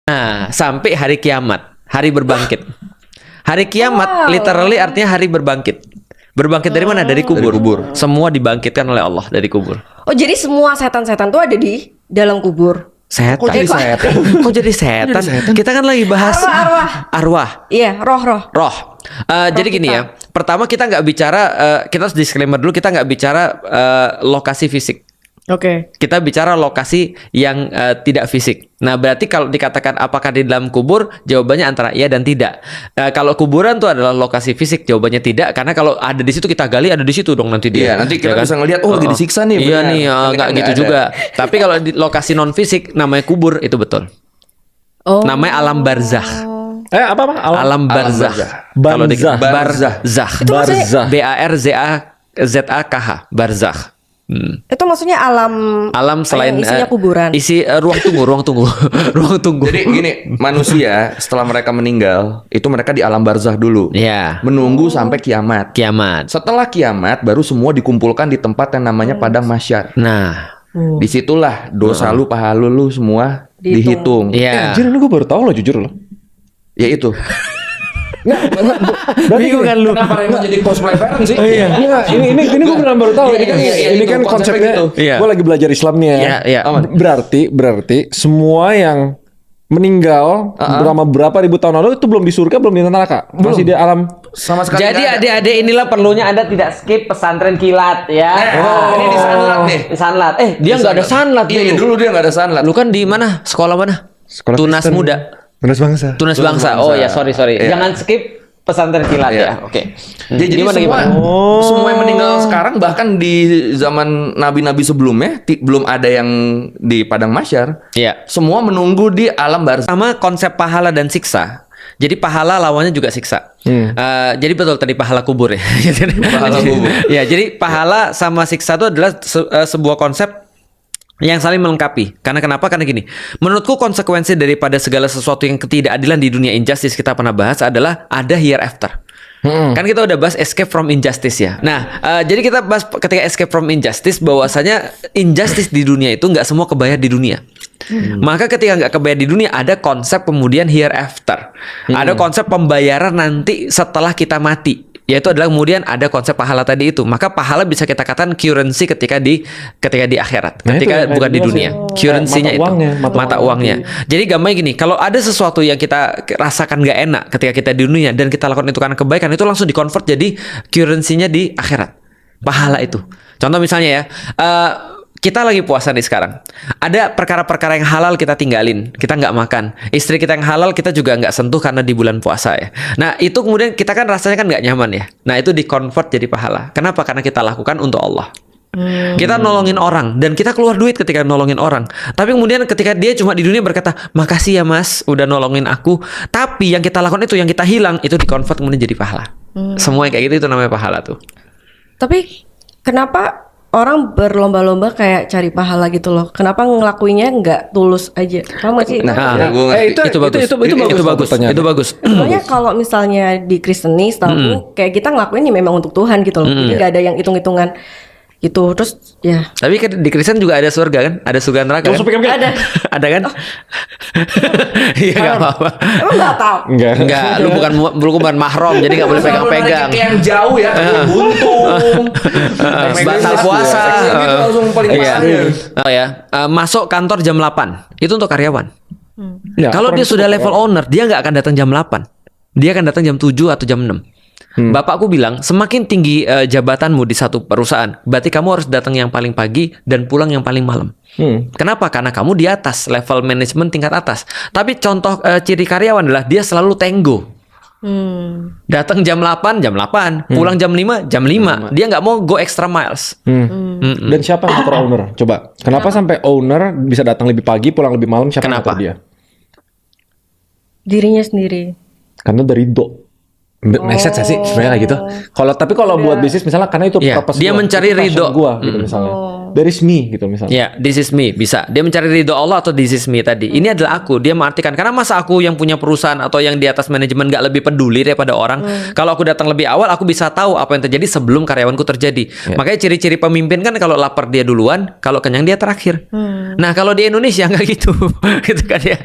Nah, sampai hari kiamat, hari berbangkit. Hari kiamat literally artinya hari berbangkit. Berbangkit dari mana? Dari kubur. Dari kubur. Semua dibangkitkan oleh Allah dari kubur. Oh, jadi semua setan-setan tuh ada di dalam kubur. Setan. Kok jadi setan? Kok jadi setan? Kita kan lagi bahas arwah. Iya, roh-roh. Roh. Jadi gini ya. Pertama kita nggak bicara, kita harus disclaimer dulu, kita nggak bicara lokasi fisik. Oke. Kita bicara lokasi yang tidak fisik. Nah, berarti kalau dikatakan apakah di dalam kubur, jawabannya antara iya dan tidak. Kalau kuburan itu adalah lokasi fisik, jawabannya tidak. Karena kalau ada di situ kita gali, ada di situ dong nanti dia. Iya, nanti kita Ya kan? bisa ngelihat lagi disiksa nih. Iya benar. nih, Tapi nggak kan gitu ada. juga. Tapi kalau di lokasi non fisik, namanya kubur, itu betul. Oh. Namanya alam barzakh. Apa? Alam barzakh. Kalau di Barzakh. barzakh. Itu maksudnya- Barzakh. BARZAKH, barzakh. Itu maksudnya alam Selain yang isinya kuburan. isi ruang tunggu ruang tunggu. Jadi gini, manusia setelah mereka meninggal, itu mereka di alam barzah dulu. Ya, Menunggu sampai kiamat. kiamat. Setelah kiamat baru semua dikumpulkan di tempat yang namanya padang mahsyar. Nah, Disitulah dosa lu, pahala lu semua Dihitung. dihitung. ya. Anjir, ini gue baru tahu loh, jujur loh. Ya itu. Bingung kan lu? Kenapa Raymond jadi cosplay parent sih? Enggak, ini gue beneran baru tahu. Iya, Ini kan, iya, iya, ini itu kan konsepnya konsepnya. gitu. Iya. Gue lagi belajar Islam nih ya. Iya, iya. Berarti semua yang meninggal selama berapa ribu tahun lalu itu belum di surga, belum di neraka. Masih di alam. Sama sekali Jadi nggak ada. adik-adik inilah perlunya Anda tidak skip pesantren kilat ya. Ini di Sanlat nih. Di Sanlat. Dia nggak ada sanlat Iya, dulu. dulu dia nggak ada sanlat. Lu kan di mana? Sekolah mana? Sekolah Tunas Kristen. Muda. Tunas bangsa. Tunas Bangsa. Bangsa. Oh ya, sorry. Iya. Jangan skip pesantren kilat Iya. ya. Oke. Jadi Gimana, semua, gimana? semua yang meninggal sekarang bahkan di zaman nabi-nabi sebelumnya belum ada yang di padang mahsyar. Iya. Semua menunggu di alam barzah. Sama konsep pahala dan siksa. Jadi pahala lawannya juga siksa. Jadi betul tadi pahala kubur ya. Pahala kubur. Ya, jadi pahala sama siksa itu adalah sebuah konsep yang saling melengkapi. Karena kenapa? Karena gini. Menurutku konsekuensi daripada segala sesuatu yang ketidakadilan di dunia injustice kita pernah bahas adalah ada hereafter. Kan kita udah bahas escape from injustice ya. Nah, jadi kita bahas ketika escape from injustice bahwasanya injustice di dunia itu nggak semua kebayar di dunia. Maka ketika nggak kebayar di dunia ada konsep kemudian hereafter. Ada konsep pembayaran nanti setelah kita mati. Yaitu adalah kemudian ada konsep pahala tadi itu. Maka pahala bisa kita katakan currency ketika di akhirat, Nah, ketika itu, bukan di jelas dunia. ya. Currency-nya Mata itu. uangnya, Mata uangnya. Jadi gampangnya gini, kalau ada sesuatu yang kita rasakan nggak enak ketika kita di dunia dan kita lakukan itu karena kebaikan, itu langsung di-convert jadi currency-nya di akhirat. Pahala itu. Contoh misalnya ya, kita lagi puasa nih sekarang. Ada perkara-perkara yang halal kita tinggalin, kita nggak makan. Istri kita yang halal kita juga nggak sentuh karena di bulan puasa ya. Nah itu kemudian kita kan rasanya kan nggak nyaman ya. Nah itu di-convert jadi pahala. Kenapa? Karena kita lakukan untuk Allah. Kita nolongin orang dan kita keluar duit ketika nolongin orang. Tapi kemudian ketika dia cuma di dunia berkata, makasih ya mas, udah nolongin aku. Tapi yang kita lakukan itu, yang kita hilang itu di-convert kemudian jadi pahala. Semua yang kayak gitu itu namanya pahala tuh. Tapi kenapa orang berlomba-lomba kayak cari pahala gitu loh? Kenapa ngelakuinnya nggak tulus aja? Kamu sih? Nah, ya, gua ngerti. Itu bagus. itu bagus pertanyaan. Itu bagus. Soalnya kalau misalnya di Kristenis, tahu kayak kita ngelakuin ya memang untuk Tuhan gitu loh. Jadi nggak ada yang hitung-hitungan gitu. Terus ya Tapi kan di Kristen juga ada surga kan? Ada surga neraka kan? ada. Ada kan? Iya nggak apa-apa. Emang nggak tahu. Enggak, lu bukan mahram jadi nggak boleh pegang-pegang. Kayak yang jauh ya, buntung. Batal puasa. Gitu langsung paling Iya. besarnya. Oh ya, masuk kantor jam 8. Itu untuk karyawan. Ya, Kalau orang dia sudah itu- level owner, dia nggak akan datang jam 8. Dia akan datang jam 7 atau jam 6. Bapakku bilang, semakin tinggi jabatanmu di satu perusahaan, berarti kamu harus datang yang paling pagi dan pulang yang paling malam. Kenapa? Karena kamu di atas, level manajemen tingkat atas. Tapi contoh ciri karyawan adalah dia selalu tenggo. Datang jam 8, pulang jam 5, jam 5. Dia nggak mau go extra miles. Dan siapa yang ngatur owner? Coba, kenapa sampai owner bisa datang lebih pagi, pulang lebih malam? Siapa yang Kenapa? ngatur dia? Dirinya sendiri. Karena dari do. Message sih sebenarnya kayak gitu. Kalau buat bisnis misalnya karena itu Iya, purpose dia gua, mencari itu passion ridho. gua gitu misalnya. there is me gitu misalnya. Ya, this is me bisa. Dia mencari ridho Allah atau this is me tadi. Ini adalah aku. Dia mengartikan karena masa aku yang punya perusahaan atau yang di atas manajemen gak lebih peduli daripada orang. Kalau aku datang lebih awal, aku bisa tahu apa yang terjadi sebelum karyawanku terjadi. Makanya ciri-ciri pemimpin kan kalau lapar dia duluan, kalau kenyang dia terakhir. Nah kalau di Indonesia nggak gitu, gitu kan ya.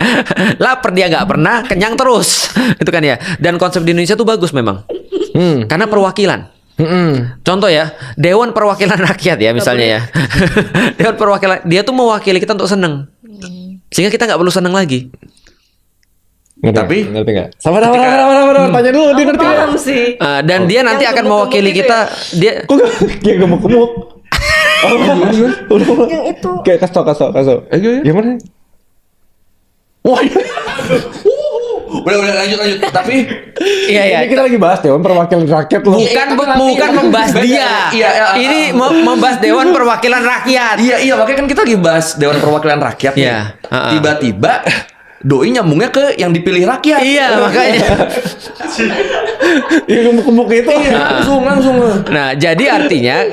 Lapar dia nggak pernah, kenyang terus, itu kan ya. Dan konsep di Indonesia tuh bagus memang, karena perwakilan. Contoh ya, Dewan Perwakilan Rakyat ya misalnya ya. Dewan Perwakilan, dia tuh mewakili kita untuk seneng, sehingga kita nggak perlu seneng lagi. Tapi- ngerti nggak? Sabar, tanya dulu dia ngerti nggak? Paham sih. Dan dia nanti Yang akan gemuk-gemuk mewakili gitu kita. Dia Kok kayak gemuk-gemuk? Yang itu. Kayak kasih tau. Yang mana? Wah. Udah lanjut. Tapi iya ya. Ini kita lagi bahas Dewan Perwakilan Rakyat loh. Bukan membahas dia. Iya. Ini membahas Dewan Perwakilan Rakyat. Iya, makanya kan kita lagi bahas Dewan Perwakilan Rakyat nih. Iya, Tiba-tiba doi nyambungnya ke yang dipilih rakyat. Iya, makanya. Yang gemuk-gemuk itu. Langsung. Nah, jadi artinya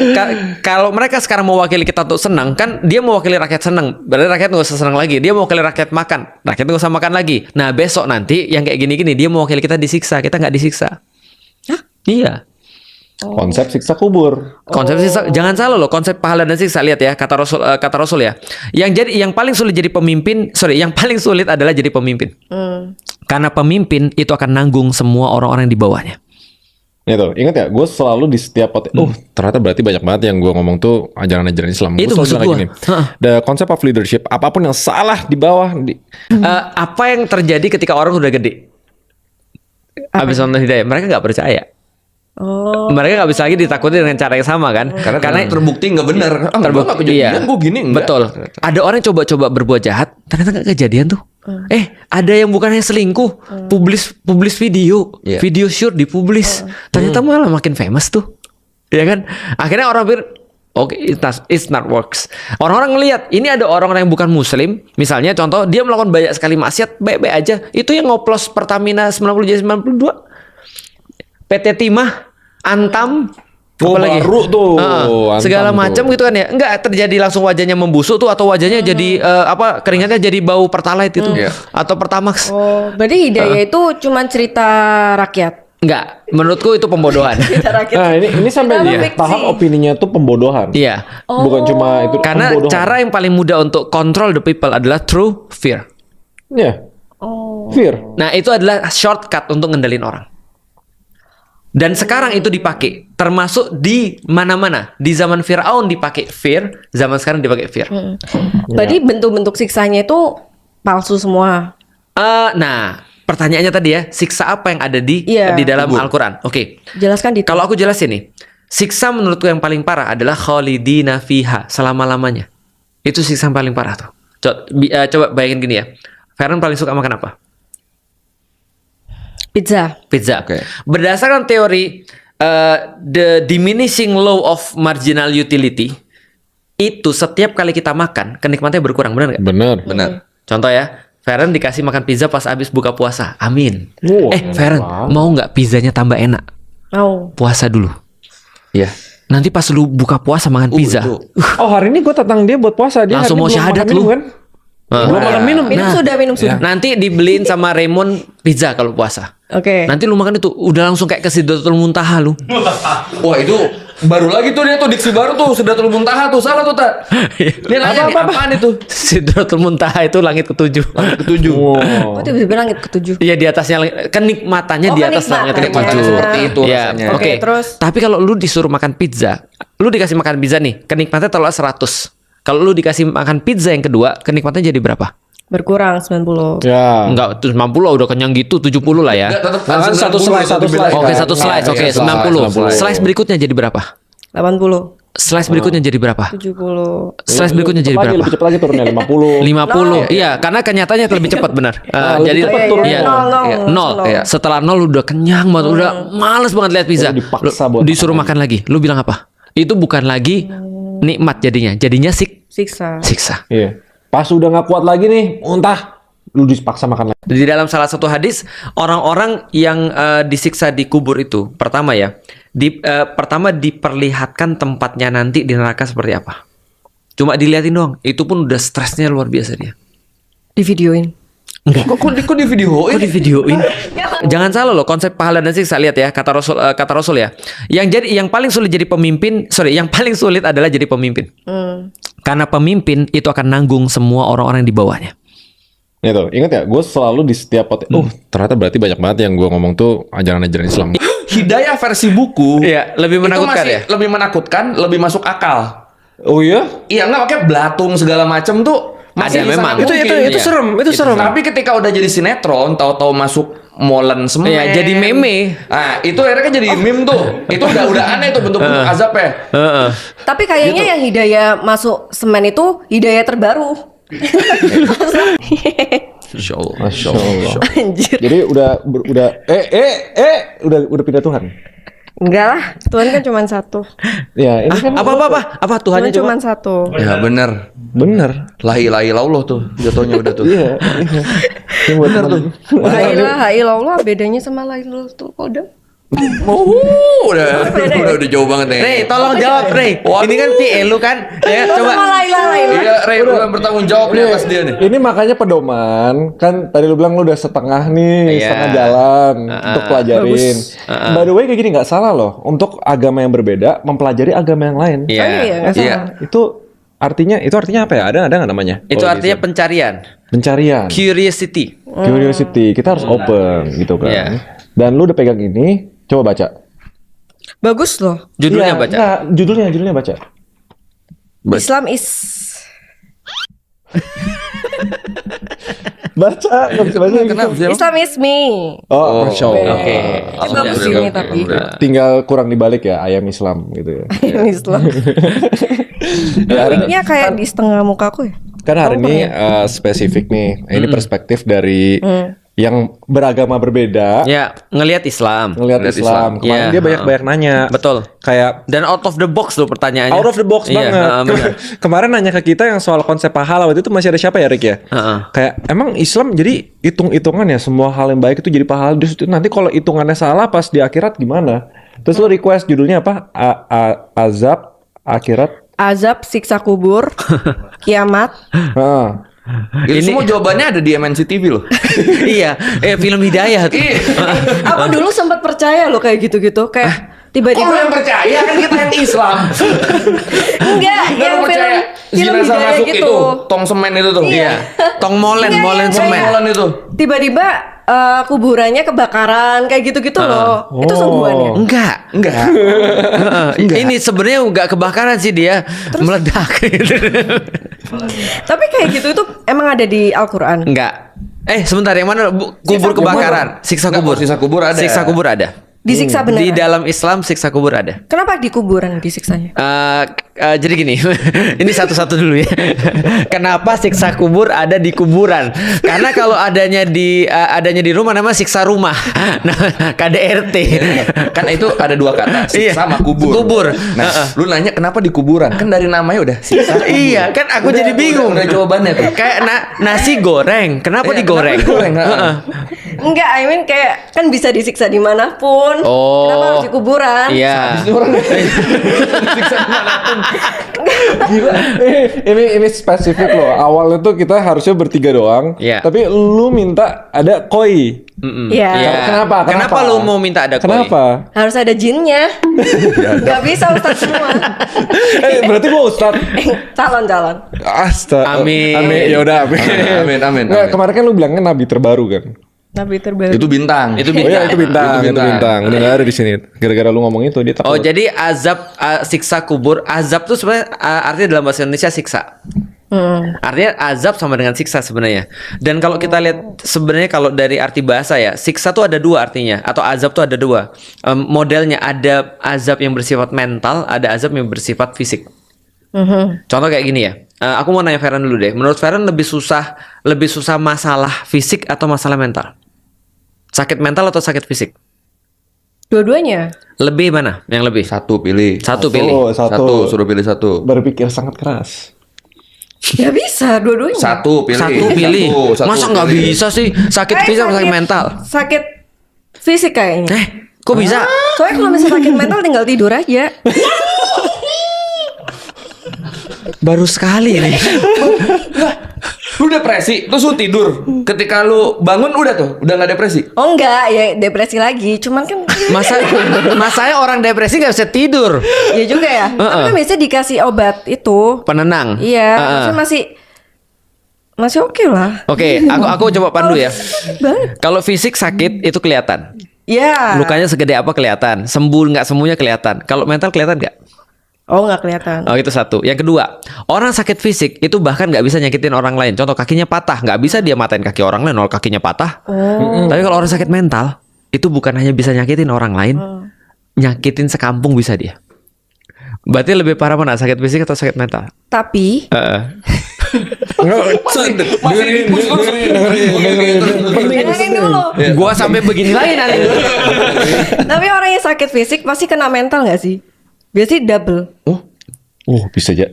kalau mereka sekarang mewakili kita untuk senang, kan dia mewakili rakyat senang. Berarti rakyat nggak usah senang lagi. Dia mewakili rakyat makan. Rakyat nggak usah makan lagi. Nah, besok nanti yang kayak gini-gini dia mewakili kita disiksa. Kita nggak disiksa. Hah? Iya. Konsep siksa kubur. Konsep siksa, jangan salah loh, konsep pahala dan siksa. Lihat ya, kata Rasul ya. Yang paling sulit jadi pemimpin, yang paling sulit adalah jadi pemimpin. Karena pemimpin itu akan nanggung semua orang-orang yang di bawahnya. Itu, ingat ya, gue selalu di setiap ternyata berarti banyak banget yang gue ngomong tuh ajaran-ajaran Islam. Itu Gua selalu maksud bilang gua. gini, the concept of leadership, apapun yang salah di bawah, Apa yang terjadi ketika orang udah gede? Habis nonton Hidayah, mereka nggak percaya. Oh. Mereka nggak bisa lagi ditakuti dengan cara yang sama kan? Karena terbukti nggak benar. Terbukti Iya. Gue gini enggak. Betul. Ada orang yang coba-coba berbuat jahat, ternyata nggak kejadian tuh. Ada yang bukannya selingkuh, publis video, Iya. video shoot dipublis, ternyata malah makin famous tuh, ya kan? Akhirnya orang pikir, oke, it's not works. Orang-orang ngelihat ini ada orang yang bukan Muslim, misalnya contoh dia melakukan banyak sekali maksiat, baik-baik aja, itu yang ngoplos Pertamina 90 92, PT Timah, Antam. Apalagi baru tuh, Antam segala tuh. macam gitu kan ya, enggak terjadi langsung wajahnya membusuk tuh, atau wajahnya jadi keringatnya jadi bau Pertalite itu, Iya. atau Pertamax. Oh, berarti Hidayah itu cuman cerita rakyat. Enggak, menurutku itu pembodohan. Cerita rakyat. Nah ini sampai Kenapa di fiksi? tahap opininya tuh pembodohan. Iya, Bukan cuma itu karena pembodohan. cara yang paling mudah untuk control the people adalah through fear. Iya, Oh. fear. Nah itu adalah shortcut untuk ngendalin orang. Dan sekarang itu dipakai, termasuk di mana-mana. Di zaman Fir'aun dipakai fear, zaman sekarang dipakai fear. Berarti bentuk-bentuk siksanya itu palsu semua. Nah, pertanyaannya tadi ya, siksa apa yang ada di Iya. dalam Al-Quran? Oke, Jelaskan detail. kalau aku jelasin nih, siksa menurutku yang paling parah adalah khalidina fiha, selama-lamanya. Itu siksa yang paling parah tuh. Coba bayangin gini ya, Feren paling suka makan apa? Pizza. Pizza. Oke. Berdasarkan teori the diminishing law of marginal utility, itu setiap kali kita makan kenikmatannya berkurang, benar nggak? Bener. Contoh ya, Feren dikasih makan pizza pas habis buka puasa, amin. Wah, Feren, enak. mau nggak pizzanya tambah enak? Mau. Puasa dulu. Iya. Nanti pas lu buka puasa makan pizza, itu. Oh hari ini gue tantang dia buat puasa. Dia Langsung hari ini mau belum syahadat makan minum, lu. kan? Belum makan minum. Minum sudah. nanti dibeliin sama Raymond pizza kalau puasa. Oke. Nanti lu makan itu udah langsung kayak ke Sidratul Muntaha lu. Wah itu baru lagi tuh dia tuh diksi baru tuh Sidratul Muntaha tuh salah tuh tak. Dia nanya nih, apaan itu? Sidratul Muntaha itu langit ketujuh. Ketujuh. Wow. Oh, tiba-tiba langit ketujuh. Iya, di atasnya kenikmatannya Oh, di atas langit kenikmatannya. ketujuh. Seperti itu Ya, rasanya. oke. Oke, terus? Tapi kalau lu disuruh makan pizza, lu dikasih makan pizza nih, kenikmatannya taruhlah 100. Kalau lu dikasih makan pizza yang kedua, kenikmatannya jadi berapa? Berkurang 90. Ya. Enggak, 90 lah udah kenyang gitu, 70 lah ya. Enggak, tetap Langsung satu slice. Oke, satu slice. Oke, 90. Slice berikutnya jadi berapa? 80. Slice berikutnya jadi berapa? 70. Slice berikutnya jadi berapa? Lebih cepat lagi turunnya 50. 50. Iya, karena kenyataannya lebih cepat benar. lebih Jadi cepat turunnya. iya, Nol. iya, nol. Iya. Setelah nol udah kenyang banget, udah males banget lihat pizza. Lu dipaksa Lu buat disuruh makan lagi. Lu bilang apa? Itu bukan lagi nikmat jadinya. Jadinya Siksa. siksa. Iya. Pas udah nggak kuat lagi nih, muntah. Lu dipaksa makan lagi. Di dalam salah satu hadis, orang-orang yang disiksa di kubur itu, pertama ya, pertama diperlihatkan tempatnya nanti di neraka seperti apa. Cuma diliatin doang. Itu pun udah stresnya luar biasa dia. Di videoin. Kok di video? Kok di videoin? Jangan salah loh, konsep pahala dan siksa. Lihat ya, kata Rasul ya. Yang paling sulit jadi pemimpin, yang paling sulit adalah jadi pemimpin. Karena pemimpin itu akan nanggung semua orang-orang yang di bawahnya. Itu, ingat ya, gue selalu di setiap ternyata berarti banyak banget yang gue ngomong tuh ajaran-ajaran Islam. Hidayah versi buku. Iya, lebih menakutkan itu masih ya? lebih menakutkan, lebih masuk akal. Oh iya? Iya nggak, makanya belatung segala macam tuh masih Ada memang. sangat Itu mungkin. serem, itu serem. Tapi ketika udah jadi sinetron, tahu-tahu masuk molen semen. Iya, jadi meme. Nah, itu akhirnya kan jadi meme tuh. Itu udah aneh tuh bentuk-bentuk azab ya. Tapi kayaknya yang hidayah masuk semen itu hidayah terbaru. Masya Allah. Masya Allah. Anjir. Jadi udah pindah Tuhan. Enggak lah, Tuhan kan cuma satu. Ya, ini kan Apa Tuhannya Tuhan cuma coba? satu. Ya bener. bener. La ilaha illallah tuh jatuhnya udah tuh. Iya. Ini buat Bener tuh. La ilaha illallah bedanya sama la ilaha tuh kode. Udah jauh banget nih. Rey, tolong jawab Rey. Waduh. Ini kan PE lu kan. Ya, Sama coba. la ilaha illallah. Iya, Rey udah bertanggung jawab nih atas dia nih. Ini makanya pedoman kan tadi lu bilang lu udah setengah nih, Iya. setengah jalan untuk pelajarin. Bagus. By the way kayak gini nggak salah loh untuk agama yang berbeda mempelajari agama yang lain. Iya. Oh, iya, nggak Iya. salah. Itu artinya apa ya? Ada nggak namanya? Itu Kalau artinya di pencarian, Islam? Pencarian, curiosity. curiosity. Kita harus open gitu kan. Iya. Dan lu udah pegang ini, coba baca. Bagus loh. Judulnya Iya, baca. enggak, judulnya baca. Islam is Baca, nggak bisa baca. Kenapa sih? Islam is me. Oh, Masya Allah. Oke. Ini bagus ini tapi Tinggal kurang dibalik ya, ayam Islam gitu ya. ini Islam. Ini kayak di setengah mukaku ya. Kan hari ini spesifik nih. Ini perspektif dari yang beragama berbeda Ya, ngelihat Islam. ngelihat Islam. Kemarin Iya, dia banyak nanya. Betul. Kayak Dan out of the box loh pertanyaannya. out of the box Iya, banget. benar. Kemarin nanya ke kita yang soal konsep pahala waktu itu masih ada siapa ya Rick ya? Heeh. Kayak emang Islam jadi hitung-hitungan ya semua hal yang baik itu jadi pahala. Terus nanti kalau hitungannya salah pas di akhirat gimana? Terus lo request judulnya apa? Azab akhirat. Azab, siksa kubur, kiamat. Heeh. Itu semua jawabannya ada di MNC TV loh. Iya, film Hidayah tuh. Aku dulu sempat percaya loh kayak gitu-gitu. Kayak Kok tiba-tiba yang percaya kan kita yang Islam. enggak Nggak yang lu percaya film jenazah hidayah masuk gitu. itu tong semen itu tuh. Iya. Tong molen, Iya, molen iya, semen. Molen itu. Tiba-tiba kuburannya kebakaran kayak gitu-gitu loh. Itu sungguhannya. Enggak. Ini sebenarnya enggak kebakaran sih dia meledak gitu. Tapi kayak gitu itu emang ada di Al-Qur'an. Enggak. Sebentar yang mana kubur kebakaran? Siksa Nggak, kubur. siksa kubur ada. Siksa kubur ada. Disiksa Di beneran. dalam Islam siksa kubur ada. Kenapa di kuburan disiksanya? Jadi gini, ini satu-satu dulu ya. Kenapa siksa kubur ada di kuburan? Karena kalau adanya di rumah namanya siksa rumah, nah, KDRT. Kan itu ada dua kata, siksa Iya. sama kubur. Kubur. Nah, lu nanya kenapa di kuburan? Kan dari namanya udah siksa. kubur. Iya, kan aku Udah, jadi bingung. Udah jawabannya tuh. Kayak nasi goreng, kenapa Iya, digoreng? kenapa digoreng? Heeh. Enggak, I mean kayak kan bisa disiksa dimanapun. Oh. Kenapa harus di kuburan? Iya. Ini orang siksa dimanapun. Gila. Ini spesifik loh. Awalnya tuh kita harusnya bertiga doang. Iya. Tapi lu minta ada koi. Iya. Iya. Kenapa? Kenapa lu mau minta ada koi? Kenapa? Harus ada jinnya. Gak bisa Ustaz semua. Berarti gua ustad. Calon-calon. Astaga. Amin. Ya udah amin. Amin. Nggak, kemarin kan lu bilangnya nabi terbaru kan? Nabi terbaru. Itu bintang. Itu Oh iya bintang. itu bintang. Itu bintang. Udah nggak ada di sini. Gara-gara lu ngomong itu dia takut. Oh, jadi azab siksa kubur. Azab tuh sebenarnya artinya dalam bahasa Indonesia siksa. Artinya azab sama dengan siksa sebenarnya. Dan kalau kita lihat sebenarnya kalau dari arti bahasa ya, siksa tuh ada dua artinya atau azab tuh ada dua. Modelnya ada azab yang bersifat mental, ada azab yang bersifat fisik. Contoh kayak gini ya. Aku mau nanya Feren dulu deh. Menurut Feren lebih susah masalah fisik atau masalah mental? Sakit mental atau sakit fisik? Dua-duanya. Lebih mana? Yang lebih? Satu pilih. Satu pilih. Satu, suruh pilih satu. Berpikir sangat keras. Gak bisa dua-duanya. Satu pilih. Satu pilih. Satu Masa nggak pilih. bisa sih? Sakit fisik atau sakit mental? Sakit fisik kayaknya. Kok bisa? Soalnya kalau misalnya sakit mental tinggal tidur aja. baru sekali ini. Lu depresi, terus lu tidur. Ketika lu bangun udah nggak depresi. Oh enggak, ya depresi lagi. Cuman kan Masanya orang depresi nggak bisa tidur. ya juga ya. Tapi kan biasanya dikasih obat itu. Penenang. Iya, maksudnya masih oke lah. Oke, aku coba pandu ya. Banget. Kalau fisik sakit itu kelihatan. Iya. Lukanya segede apa kelihatan. Sembuh nggak semuanya kelihatan. Kalau mental kelihatan nggak? Oh nggak kelihatan. Oh itu satu. Yang kedua, orang sakit fisik itu bahkan nggak bisa nyakitin orang lain. Contoh kakinya patah, nggak bisa dia matain kaki orang lain kalau kakinya patah. Tapi kalau orang sakit mental itu bukan hanya bisa nyakitin orang lain, nyakitin sekampung bisa dia. Berarti lebih parah mana, sakit fisik atau sakit mental? Tapi dengerin dulu. Gua sampai begini lagi nanti. Tapi orang yang sakit fisik pasti kena mental nggak sih? Biasanya double. Bisa aja.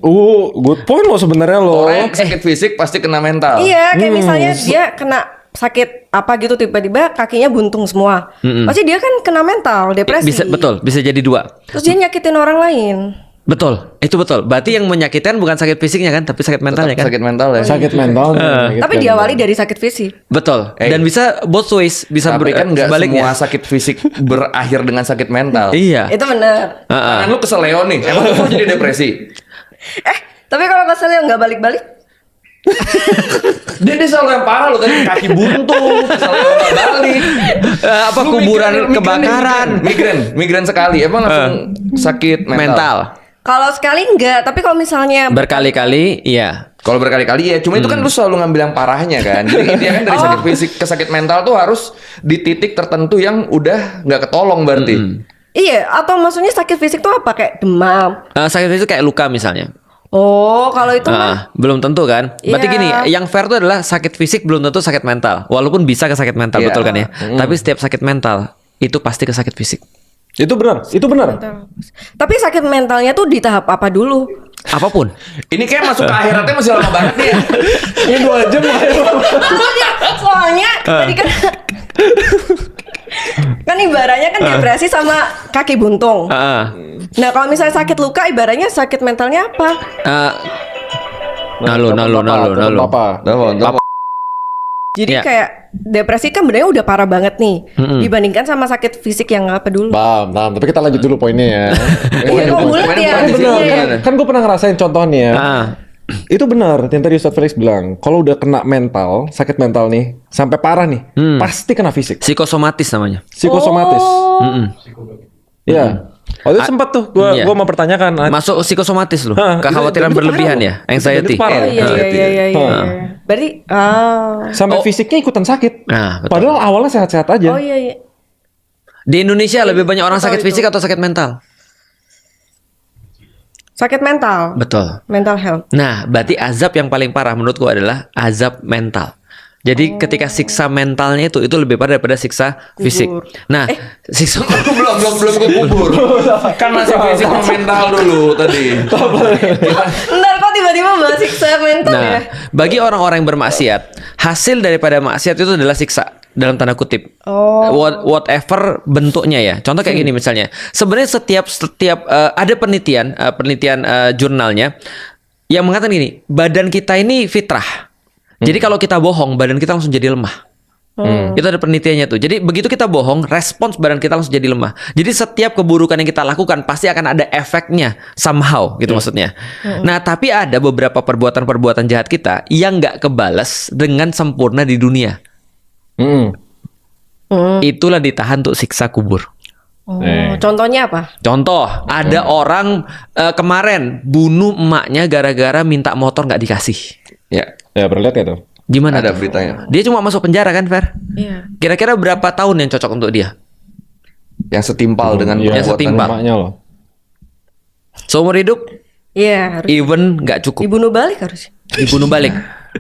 Good point lo sebenarnya lo. Orang yang sakit fisik pasti kena mental. Iya, kayak misalnya dia kena sakit apa gitu tiba-tiba kakinya buntung semua. Pasti dia kan kena mental, depresi. Bisa jadi dua. Terus dia nyakitin orang lain. Betul, itu betul. Berarti yang menyakitkan bukan sakit fisiknya kan, tapi sakit mentalnya kan. Sakit mental ya. Sakit mental. Tapi diawali dari sakit fisik. Betul. Dan bisa both ways, bisa Tapi kan nggak sebaliknya. semua sakit fisik berakhir dengan sakit mental. Iya. Itu benar. Kan lu kesel Leo nih, emang lu mau jadi depresi? Tapi kalau keselnya nggak balik-balik, Dia selalu yang parah lu tadi kaki buntung, selalu nggak balik. Apa Lu kuburan migrain, kebakaran. Migren sekali, emang langsung sakit mental. kalau sekali enggak. Tapi kalau misalnya Berkali-kali, iya. Kalau berkali-kali ya, cuma itu kan lu selalu ngambil yang parahnya kan. Jadi intinya kan dari sakit fisik ke sakit mental tuh harus di titik tertentu yang udah nggak ketolong berarti. iya, atau maksudnya sakit fisik tuh apa kayak demam. Sakit fisik kayak luka misalnya. Oh, kalau itu mah Belum tentu kan. Berarti Iya. gini, yang fair itu adalah sakit fisik belum tentu sakit mental. Walaupun bisa ke sakit mental, Iya. betul kan ya. Tapi setiap sakit mental itu pasti ke sakit fisik. Itu benar. Tapi sakit mentalnya tuh di tahap apa dulu? Apapun. Ini kayak masuk ke akhiratnya masih lama banget nih ya. Ini 2 jam. Soalnya tadi kan kan ibaratnya kan depresi sama kaki buntung. Nah, kalau misalnya sakit luka ibaratnya sakit mentalnya apa? Nalu. Apa? Jadi Ya. kayak depresi kan sebenarnya udah parah banget nih dibandingkan sama sakit fisik yang apa dulu. Paham. Tapi kita lanjut dulu poinnya ya. Iya, kok bulat ya? Bener, Iya. kan gue pernah ngerasain contohnya. Itu benar, yang tadi Ustadz Felix bilang. Kalau udah kena mental, sakit mental nih, sampai parah nih, pasti kena fisik. Psikosomatis namanya. Psikosomatis. Iya. Waktu itu sempat tuh, Iya. gue mempertanyakan. Masuk psikosomatis loh. Hah, Kekhawatiran itu berlebihan parah ya, loh. anxiety. Itu parah. Oh iya. Berarti Sampai fisiknya ikutan sakit. Nah, betul. Padahal awalnya sehat-sehat aja. oh iya. Di Indonesia lebih banyak orang sakit Betul fisik itu. atau sakit mental? Sakit mental. Betul. Mental health. Nah, berarti azab yang paling parah menurutku adalah azab mental. Jadi ketika siksa mentalnya itu lebih parah daripada siksa fisik. Nah, siksa belum gue kubur. Kan masih fisik sama mental dulu tadi. Ntar kok tiba-tiba bahas siksa mental ya? Nah, bagi orang-orang yang bermaksiat, hasil daripada maksiat itu adalah siksa dalam tanda kutip. Whatever bentuknya ya. Contoh kayak gini misalnya. Sebenarnya setiap ada penelitian jurnalnya yang mengatakan gini, badan kita ini fitrah. Jadi kalau kita bohong, badan kita langsung jadi lemah. Itu ada penelitiannya tuh. Jadi begitu kita bohong, respons badan kita langsung jadi lemah. Jadi setiap keburukan yang kita lakukan pasti akan ada efeknya somehow gitu maksudnya. Nah, tapi ada beberapa perbuatan-perbuatan jahat kita yang nggak kebales dengan sempurna di dunia. Itulah ditahan untuk siksa kubur. Contohnya apa? Contoh, ada orang kemarin bunuh emaknya gara-gara minta motor nggak dikasih. Ya, pernah lihat ya tuh. Gimana Ada tuh? beritanya. Dia cuma masuk penjara kan, Fer? Iya. Kira-kira berapa tahun yang cocok untuk dia? Yang setimpal dengan Iya, Yang setimpal. emaknya loh. Seumur hidup, Iya, harus even nggak cukup. dibunuh balik harusnya. Dibunuh balik.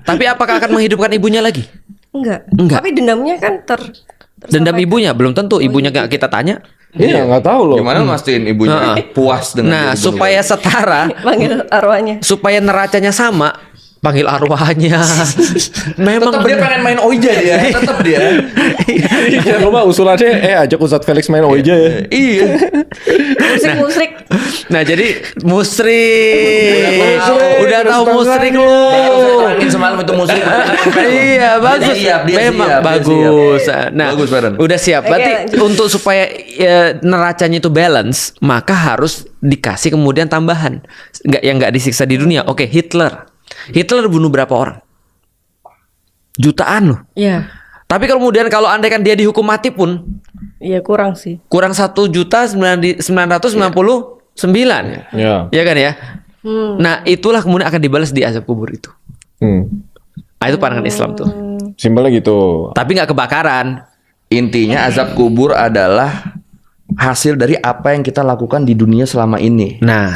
Tapi apakah akan menghidupkan ibunya lagi? Enggak. Enggak. Tapi dendamnya kan Dendam ibunya belum tentu. Ibunya nggak kita tanya. Iya, nggak tahu loh. Gimana mastiin ibunya puas dengan Nah, dia dibunuh supaya lagi? setara, panggil arwahnya. supaya neracanya sama, panggil arwahnya. Memang Tetap dia pengen main Ouija dia, tetap dia. Jangan lupa usulannya ajak Ustadz Felix main Ouija ya. Iya. Musrik-musrik. Nah, jadi musrik. Udah tahu musrik lu. Terangin semalam itu musik. Iya, bagus. Memang bagus. Nah, Bagus, Farhan. udah siap. Oke, Berarti lanjut. untuk supaya neracanya itu balance, maka harus dikasih kemudian tambahan. Yang nggak disiksa di dunia. Oke, Hitler bunuh berapa orang? Jutaan loh. Iya. Tapi kemudian kalau andai kan dia dihukum mati pun Iya kurang sih. kurang 1.999. Ya. Ya kan ya? Nah, itulah kemudian akan dibalas di azab kubur itu. Nah, itu pandangan Islam tuh. Simpelnya gitu. Tapi nggak kebakaran. Intinya azab kubur adalah hasil dari apa yang kita lakukan di dunia selama ini. Nah,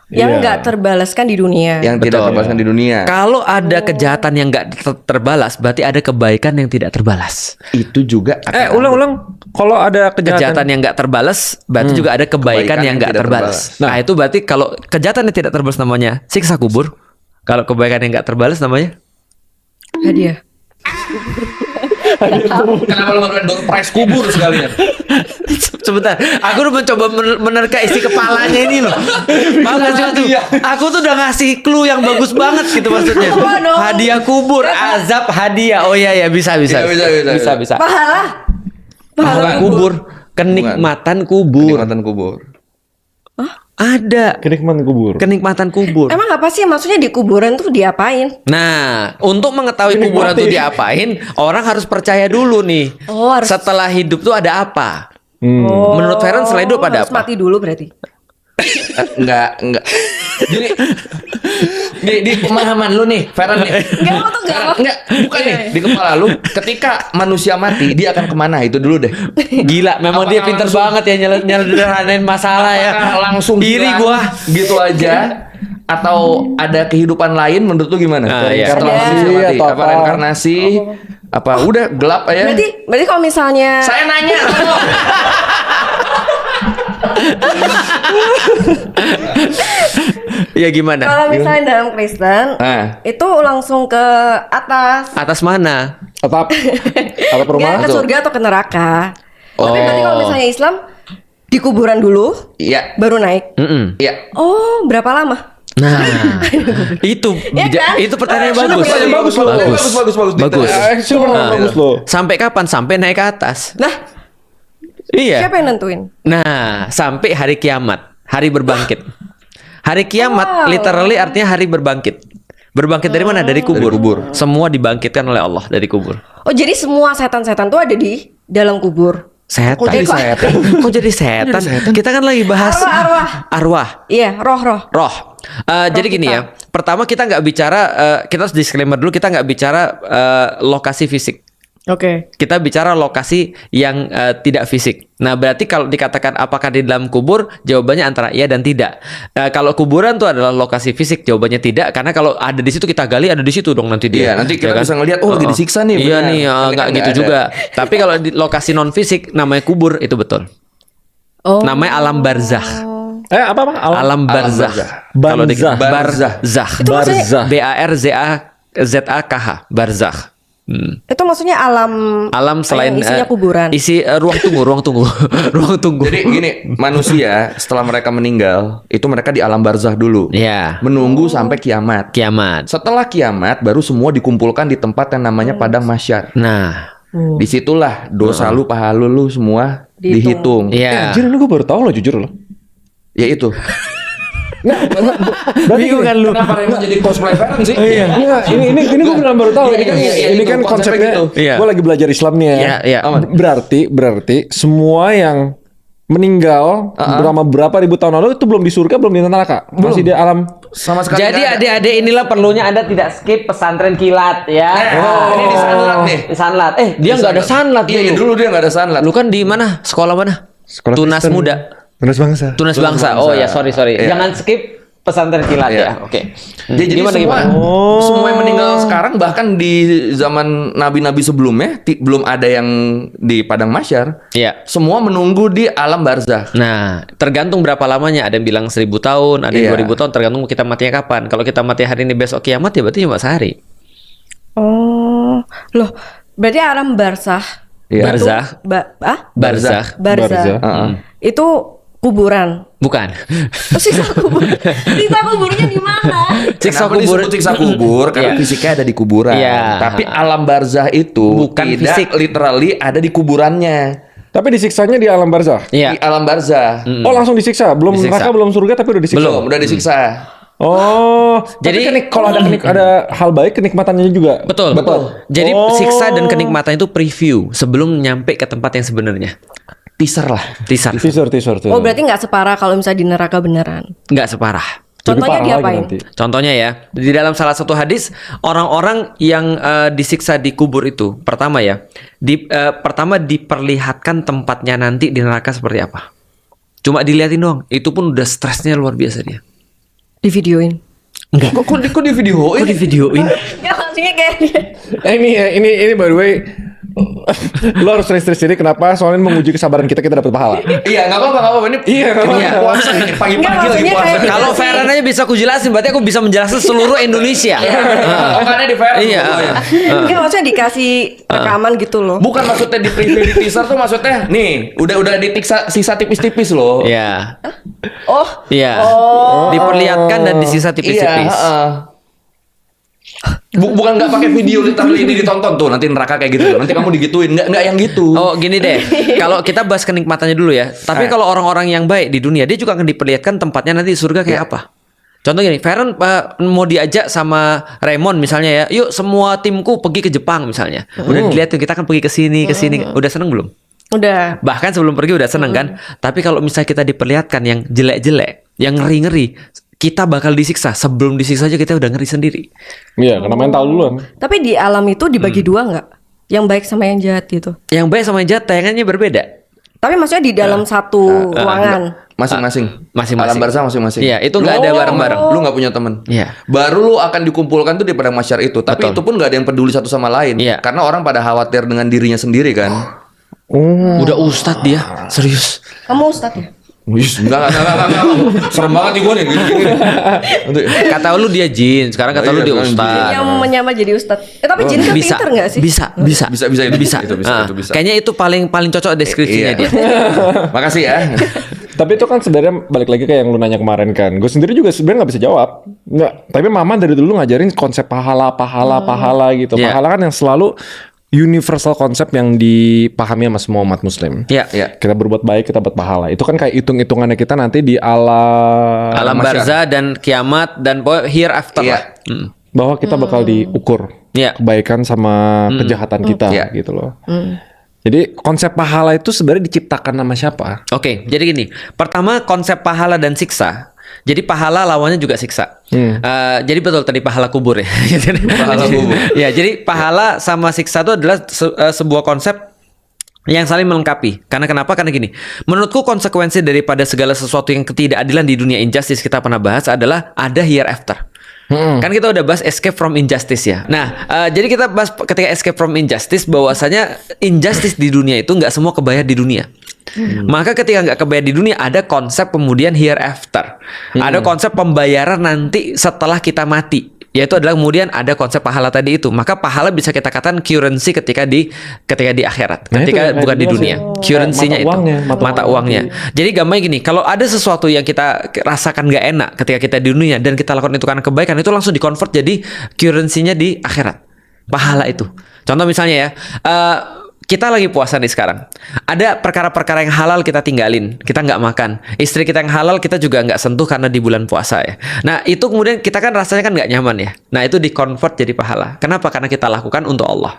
Yang nggak terbalaskan di dunia. Yang tidak terbalaskan di dunia. kalau ada kejahatan yang nggak terbalas, berarti ada kebaikan yang tidak terbalas. Itu juga akan Ulang. Kalau ada Kejahatan yang nggak terbalas, berarti juga ada kebaikan yang nggak terbalas. Nah, itu berarti kalau kejahatan yang tidak terbalas namanya siksa kubur. Kalau kebaikan yang nggak terbalas namanya Hadiah. Kenapa lu nggak door prize kubur sekalian? Sebentar, aku udah mencoba menerka isi kepalanya ini loh. Makasih tuh. Aku tuh udah ngasih clue yang bagus banget gitu maksudnya. Apa dong? Hadiah kubur, azab hadiah. Oh iya bisa. Iya, bisa. Pahala. Pahala kubur, kenikmatan kubur. Kenikmatan kubur. Ada kenikmatan kubur. kenikmatan kubur. Emang apa sih maksudnya di kuburan tuh diapain? Nah, untuk mengetahui Kenikmati. kuburan itu diapain, orang harus percaya dulu nih. Oh, harus- Setelah hidup tuh ada apa? Oh. Menurut Feren setelah hidup ada harus apa? mati dulu berarti. Enggak. Jadi di pemahaman lu nih, Feren nih. Enggak mau tuh Enggak, bukan nih. Di kepala lu, ketika manusia mati, dia akan kemana? Itu dulu deh. Gila, memang dia pinter banget ya nyederhanain masalah ya. Apakah langsung Iri hilang gua. gitu aja atau ada kehidupan lain menurut lu gimana? Iya. Setelah Ada. manusia mati, Atau apa apa? reinkarnasi? Apa udah gelap aja? Berarti kalau misalnya Saya nanya. Ya gimana? kalau misalnya dalam Kristen Nah. itu langsung ke atas. Atas mana? Atap rumah. Nggak ke surga atau ke neraka. Tapi berarti kalau misalnya Islam di kuburan dulu Iya. baru naik. Mm-mm. Iya. Oh, berapa lama? Nah, itu Ya kan? itu pertanyaan Sudah, bagus. pertanyaan bagus loh. Bagus. Bagus. Detail. Bagus loh. Sampai kapan? Sampai naik ke atas. Nah, Iya. siapa yang nentuin? Nah, sampai hari kiamat, hari berbangkit. Hari kiamat Wow. literally artinya hari berbangkit. Berbangkit dari mana? Dari kubur. Dari kubur. Semua dibangkitkan oleh Allah dari kubur. Oh, jadi semua setan-setan tuh ada di dalam kubur. Setan. Kok jadi setan? Kok jadi setan? Kita kan lagi bahas Arwah. arwah. Iya, roh-roh. Roh. Jadi gini kita. ya. Pertama kita nggak bicara, kita harus disclaimer dulu, kita nggak bicara lokasi fisik. Oke. Kita bicara lokasi yang tidak fisik. Nah, berarti kalau dikatakan apakah di dalam kubur, jawabannya antara iya dan tidak. Kalau kuburan tuh adalah lokasi fisik, jawabannya tidak. Karena kalau ada di situ kita gali, ada di situ dong nanti dia. Iya, nanti kita Ya kan? bisa ngelihat, oh, lagi disiksa nih, Iya benar. nih, Tapi nggak kan gitu nggak ada. juga. Tapi kalau di lokasi non fisik, namanya kubur itu betul. Oh. Namanya alam barzakh. Apa? Alam barzakh. barzakh. Kalau di Barzakh. barzakh. Itu maksudnya- Barzakh. BARZAKH, barzakh. Itu maksudnya alam Alam selain yang isinya kuburan. isi ruang tunggu, ruang tunggu. Ruang tunggu. Jadi gini, manusia setelah mereka meninggal, itu mereka di alam barzah dulu. Ya, Menunggu sampai kiamat. kiamat. Setelah kiamat baru semua dikumpulkan di tempat yang namanya padang mahsyar. Nah, Disitulah dosa lu, pahala lu semua Dihitung. dihitung. iya. Anjir, ini gue baru tahu loh, jujur loh. Ya itu. Bingung kan lu? Kenapa Raymond jadi cosplay parent sih? Enggak, ini gue benar baru tahu. Iya, Ini kan iya, ini itu, kan konsepnya konsepnya. gitu. Iya. Gue lagi belajar Islam nih ya. Iya, iya. Berarti semua yang meninggal selama berapa ribu tahun lalu itu belum di surga, belum di neraka. Masih di alam. Sama sekali Jadi nggak ada. adik-adik inilah perlunya Anda tidak skip pesantren kilat ya. Ini di Sanlat nih. Di Sanlat. Dia nggak ada sanlat Iya, dulu dia nggak ada sanlat. Lu kan di mana? Sekolah mana? Sekolah Tunas Kristen. Muda. Tunas bangsa. Tunas bangsa. Bangsa. Oh ya, sorry. Iya. Jangan skip Pesantren kilat Iya. ya. Oke. Jadi Gimana, semua, gimana? semua yang meninggal sekarang bahkan di zaman nabi-nabi sebelumnya belum ada yang di padang mahsyar. Iya. Semua menunggu di alam barzakh. Nah, tergantung berapa lamanya. Ada yang bilang 1000 tahun, ada yang Iya. 2000 tahun, tergantung kita matinya kapan. Kalau kita mati hari ini besok kiamat ya berarti cuma sehari. Oh, loh, berarti alam barzah. Iya. Barzakh. Barzakh. Barzah. Heeh. Itu kuburan. Bukan. Oh, siksa kubur. Siksa kuburnya di mana? Siksa Kenapa kubur. disebut siksa kubur? Karena Iya. fisiknya ada di kuburan. Iya. Tapi alam barzah itu Bukan tidak fisik. literally ada di kuburannya. Tapi disiksanya di alam barzah. Iya. Di alam barzah. Oh, langsung disiksa. Belum Disiksa. neraka, belum surga, tapi udah disiksa. Belum, udah disiksa. Oh, Jadi- jadi kalau ada hal baik kenikmatannya juga. Betul. Jadi siksa dan kenikmatan itu preview sebelum nyampe ke tempat yang sebenarnya. Teaser lah. Teaser. Teaser. Oh, berarti nggak separah kalau misalnya di neraka beneran. Nggak separah. Contohnya parah lagi diapain? nanti. Contohnya ya, di dalam salah satu hadis orang-orang yang disiksa di kubur itu, pertama ya, pertama diperlihatkan tempatnya nanti di neraka seperti apa. Cuma dilihatin doang, itu pun udah stresnya luar biasa dia. Di videoin. Kok di video? Kok di videoin? Ya maksudnya kayak Ini by the way, lo harus stres ini kenapa? Soalnya menguji kesabaran kita dapat pahala. Iya, nggak apa-apa. Ini Iya, nggak apa-apa. lagi puasa ini, Nggak, pagi-pagi lagi maksudnya puasa. kayak- Kalau Feren aja bisa aku jelasin, berarti aku bisa menjelaskan seluruh Indonesia. Makanya di fair. Iya. Enggak, maksudnya dikasih rekaman gitu loh. Bukan maksudnya di preview di teaser tuh maksudnya nih udah ditiksa sisa tipis-tipis loh. Iya. Oh, Iya. Diperlihatkan dan disisa Iya, tipis-tipis. heeh. Bukan nggak pakai video literally ini ditonton tuh nanti neraka kayak gitu. Nanti kamu digituin nggak yang gitu. Oh gini deh, kalau kita bahas kenikmatannya dulu ya. Tapi kalau orang-orang yang baik di dunia, dia juga akan diperlihatkan tempatnya nanti di surga kayak apa. Contoh gini, Feren mau diajak sama Raymond misalnya ya, yuk semua timku pergi ke Jepang misalnya. Udah dilihat tuh kita kan pergi ke sini, udah seneng belum? udah. Bahkan sebelum pergi udah seneng kan. Tapi kalau misalnya kita diperlihatkan yang jelek-jelek, yang ngeri-ngeri, kita bakal disiksa. Sebelum disiksa aja kita udah ngeri sendiri. Iya, karena mental duluan. Tapi di alam itu dibagi dua nggak? Yang baik sama yang jahat gitu. Yang baik sama yang jahat tayangannya berbeda. Tapi maksudnya di dalam satu ruangan. Masing-masing. Masing-masing. Alam barzah masing-masing. Iya, itu nggak ada bareng-bareng. Lu nggak punya teman. Iya. Baru lu akan dikumpulkan tuh di padang mahsyar itu. Tapi Betul. itu pun nggak ada yang peduli satu sama lain. Iya. Karena orang pada khawatir dengan dirinya sendiri kan. Udah ustadz dia, serius. Kamu ustadz ya? Wih, enggak. Serem banget nih gue nih. Gini. Nanti. Kata lu dia jin, sekarang kata Oh, lu iya, dia sekarang ustadz. Yang menyamar jadi ustadz. Tapi jin kan Bisa, pinter nggak sih? bisa. Bisa itu. Bisa. Itu bisa, Ah, itu bisa. Kayaknya itu paling cocok deskripsinya Iya. dia. Makasih ya. Tapi itu kan sebenarnya balik lagi kayak yang lu nanya kemarin kan. Gue sendiri juga sebenarnya nggak bisa jawab. Nggak. Tapi mama dari dulu ngajarin konsep pahala gitu. Iya. Pahala kan yang selalu universal konsep yang dipahami sama semua umat muslim. Iya. Iya. Kita berbuat baik, kita dapat pahala. Itu kan kayak hitung-hitungannya kita nanti di alam Alam Masyar. barzah dan kiamat dan hereafter Iya. lah. bahwa kita bakal diukur Iya. kebaikan sama kejahatan kita Iya. gitu loh. Jadi konsep pahala itu sebenarnya diciptakan sama siapa? Oke, jadi gini. Pertama konsep pahala dan siksa. Jadi pahala lawannya juga siksa. Jadi betul tadi pahala kubur ya. Pahala kubur. Ya, jadi pahala sama siksa itu adalah sebuah konsep yang saling melengkapi. Karena kenapa? Karena gini. Menurutku konsekuensi daripada segala sesuatu yang ketidakadilan di dunia injustice kita pernah bahas adalah ada hereafter. Kan kita udah bahas escape from injustice ya. Nah, jadi kita bahas ketika escape from injustice bahwasanya injustice di dunia itu nggak semua kebayar di dunia. Maka ketika nggak kebayar di dunia ada konsep kemudian hereafter. Ada konsep pembayaran nanti setelah kita mati. Yaitu adalah kemudian ada konsep pahala tadi itu. Maka pahala bisa kita katakan currency ketika di akhirat, Nah, ketika itu, bukan di jelas dunia. ya. Currency-nya Mata itu uangnya, mata uangnya. Jadi gampangnya gini, kalau ada sesuatu yang kita rasakan nggak enak ketika kita di dunia dan kita lakukan itu karena kebaikan, itu langsung di-convert jadi currency-nya di akhirat. Pahala itu. Contoh misalnya ya, kita lagi puasa nih sekarang. Ada perkara-perkara yang halal kita tinggalin, kita nggak makan. Istri kita yang halal kita juga nggak sentuh karena di bulan puasa ya. Nah itu kemudian kita kan rasanya kan nggak nyaman ya. Nah itu di-convert jadi pahala. Kenapa? Karena kita lakukan untuk Allah.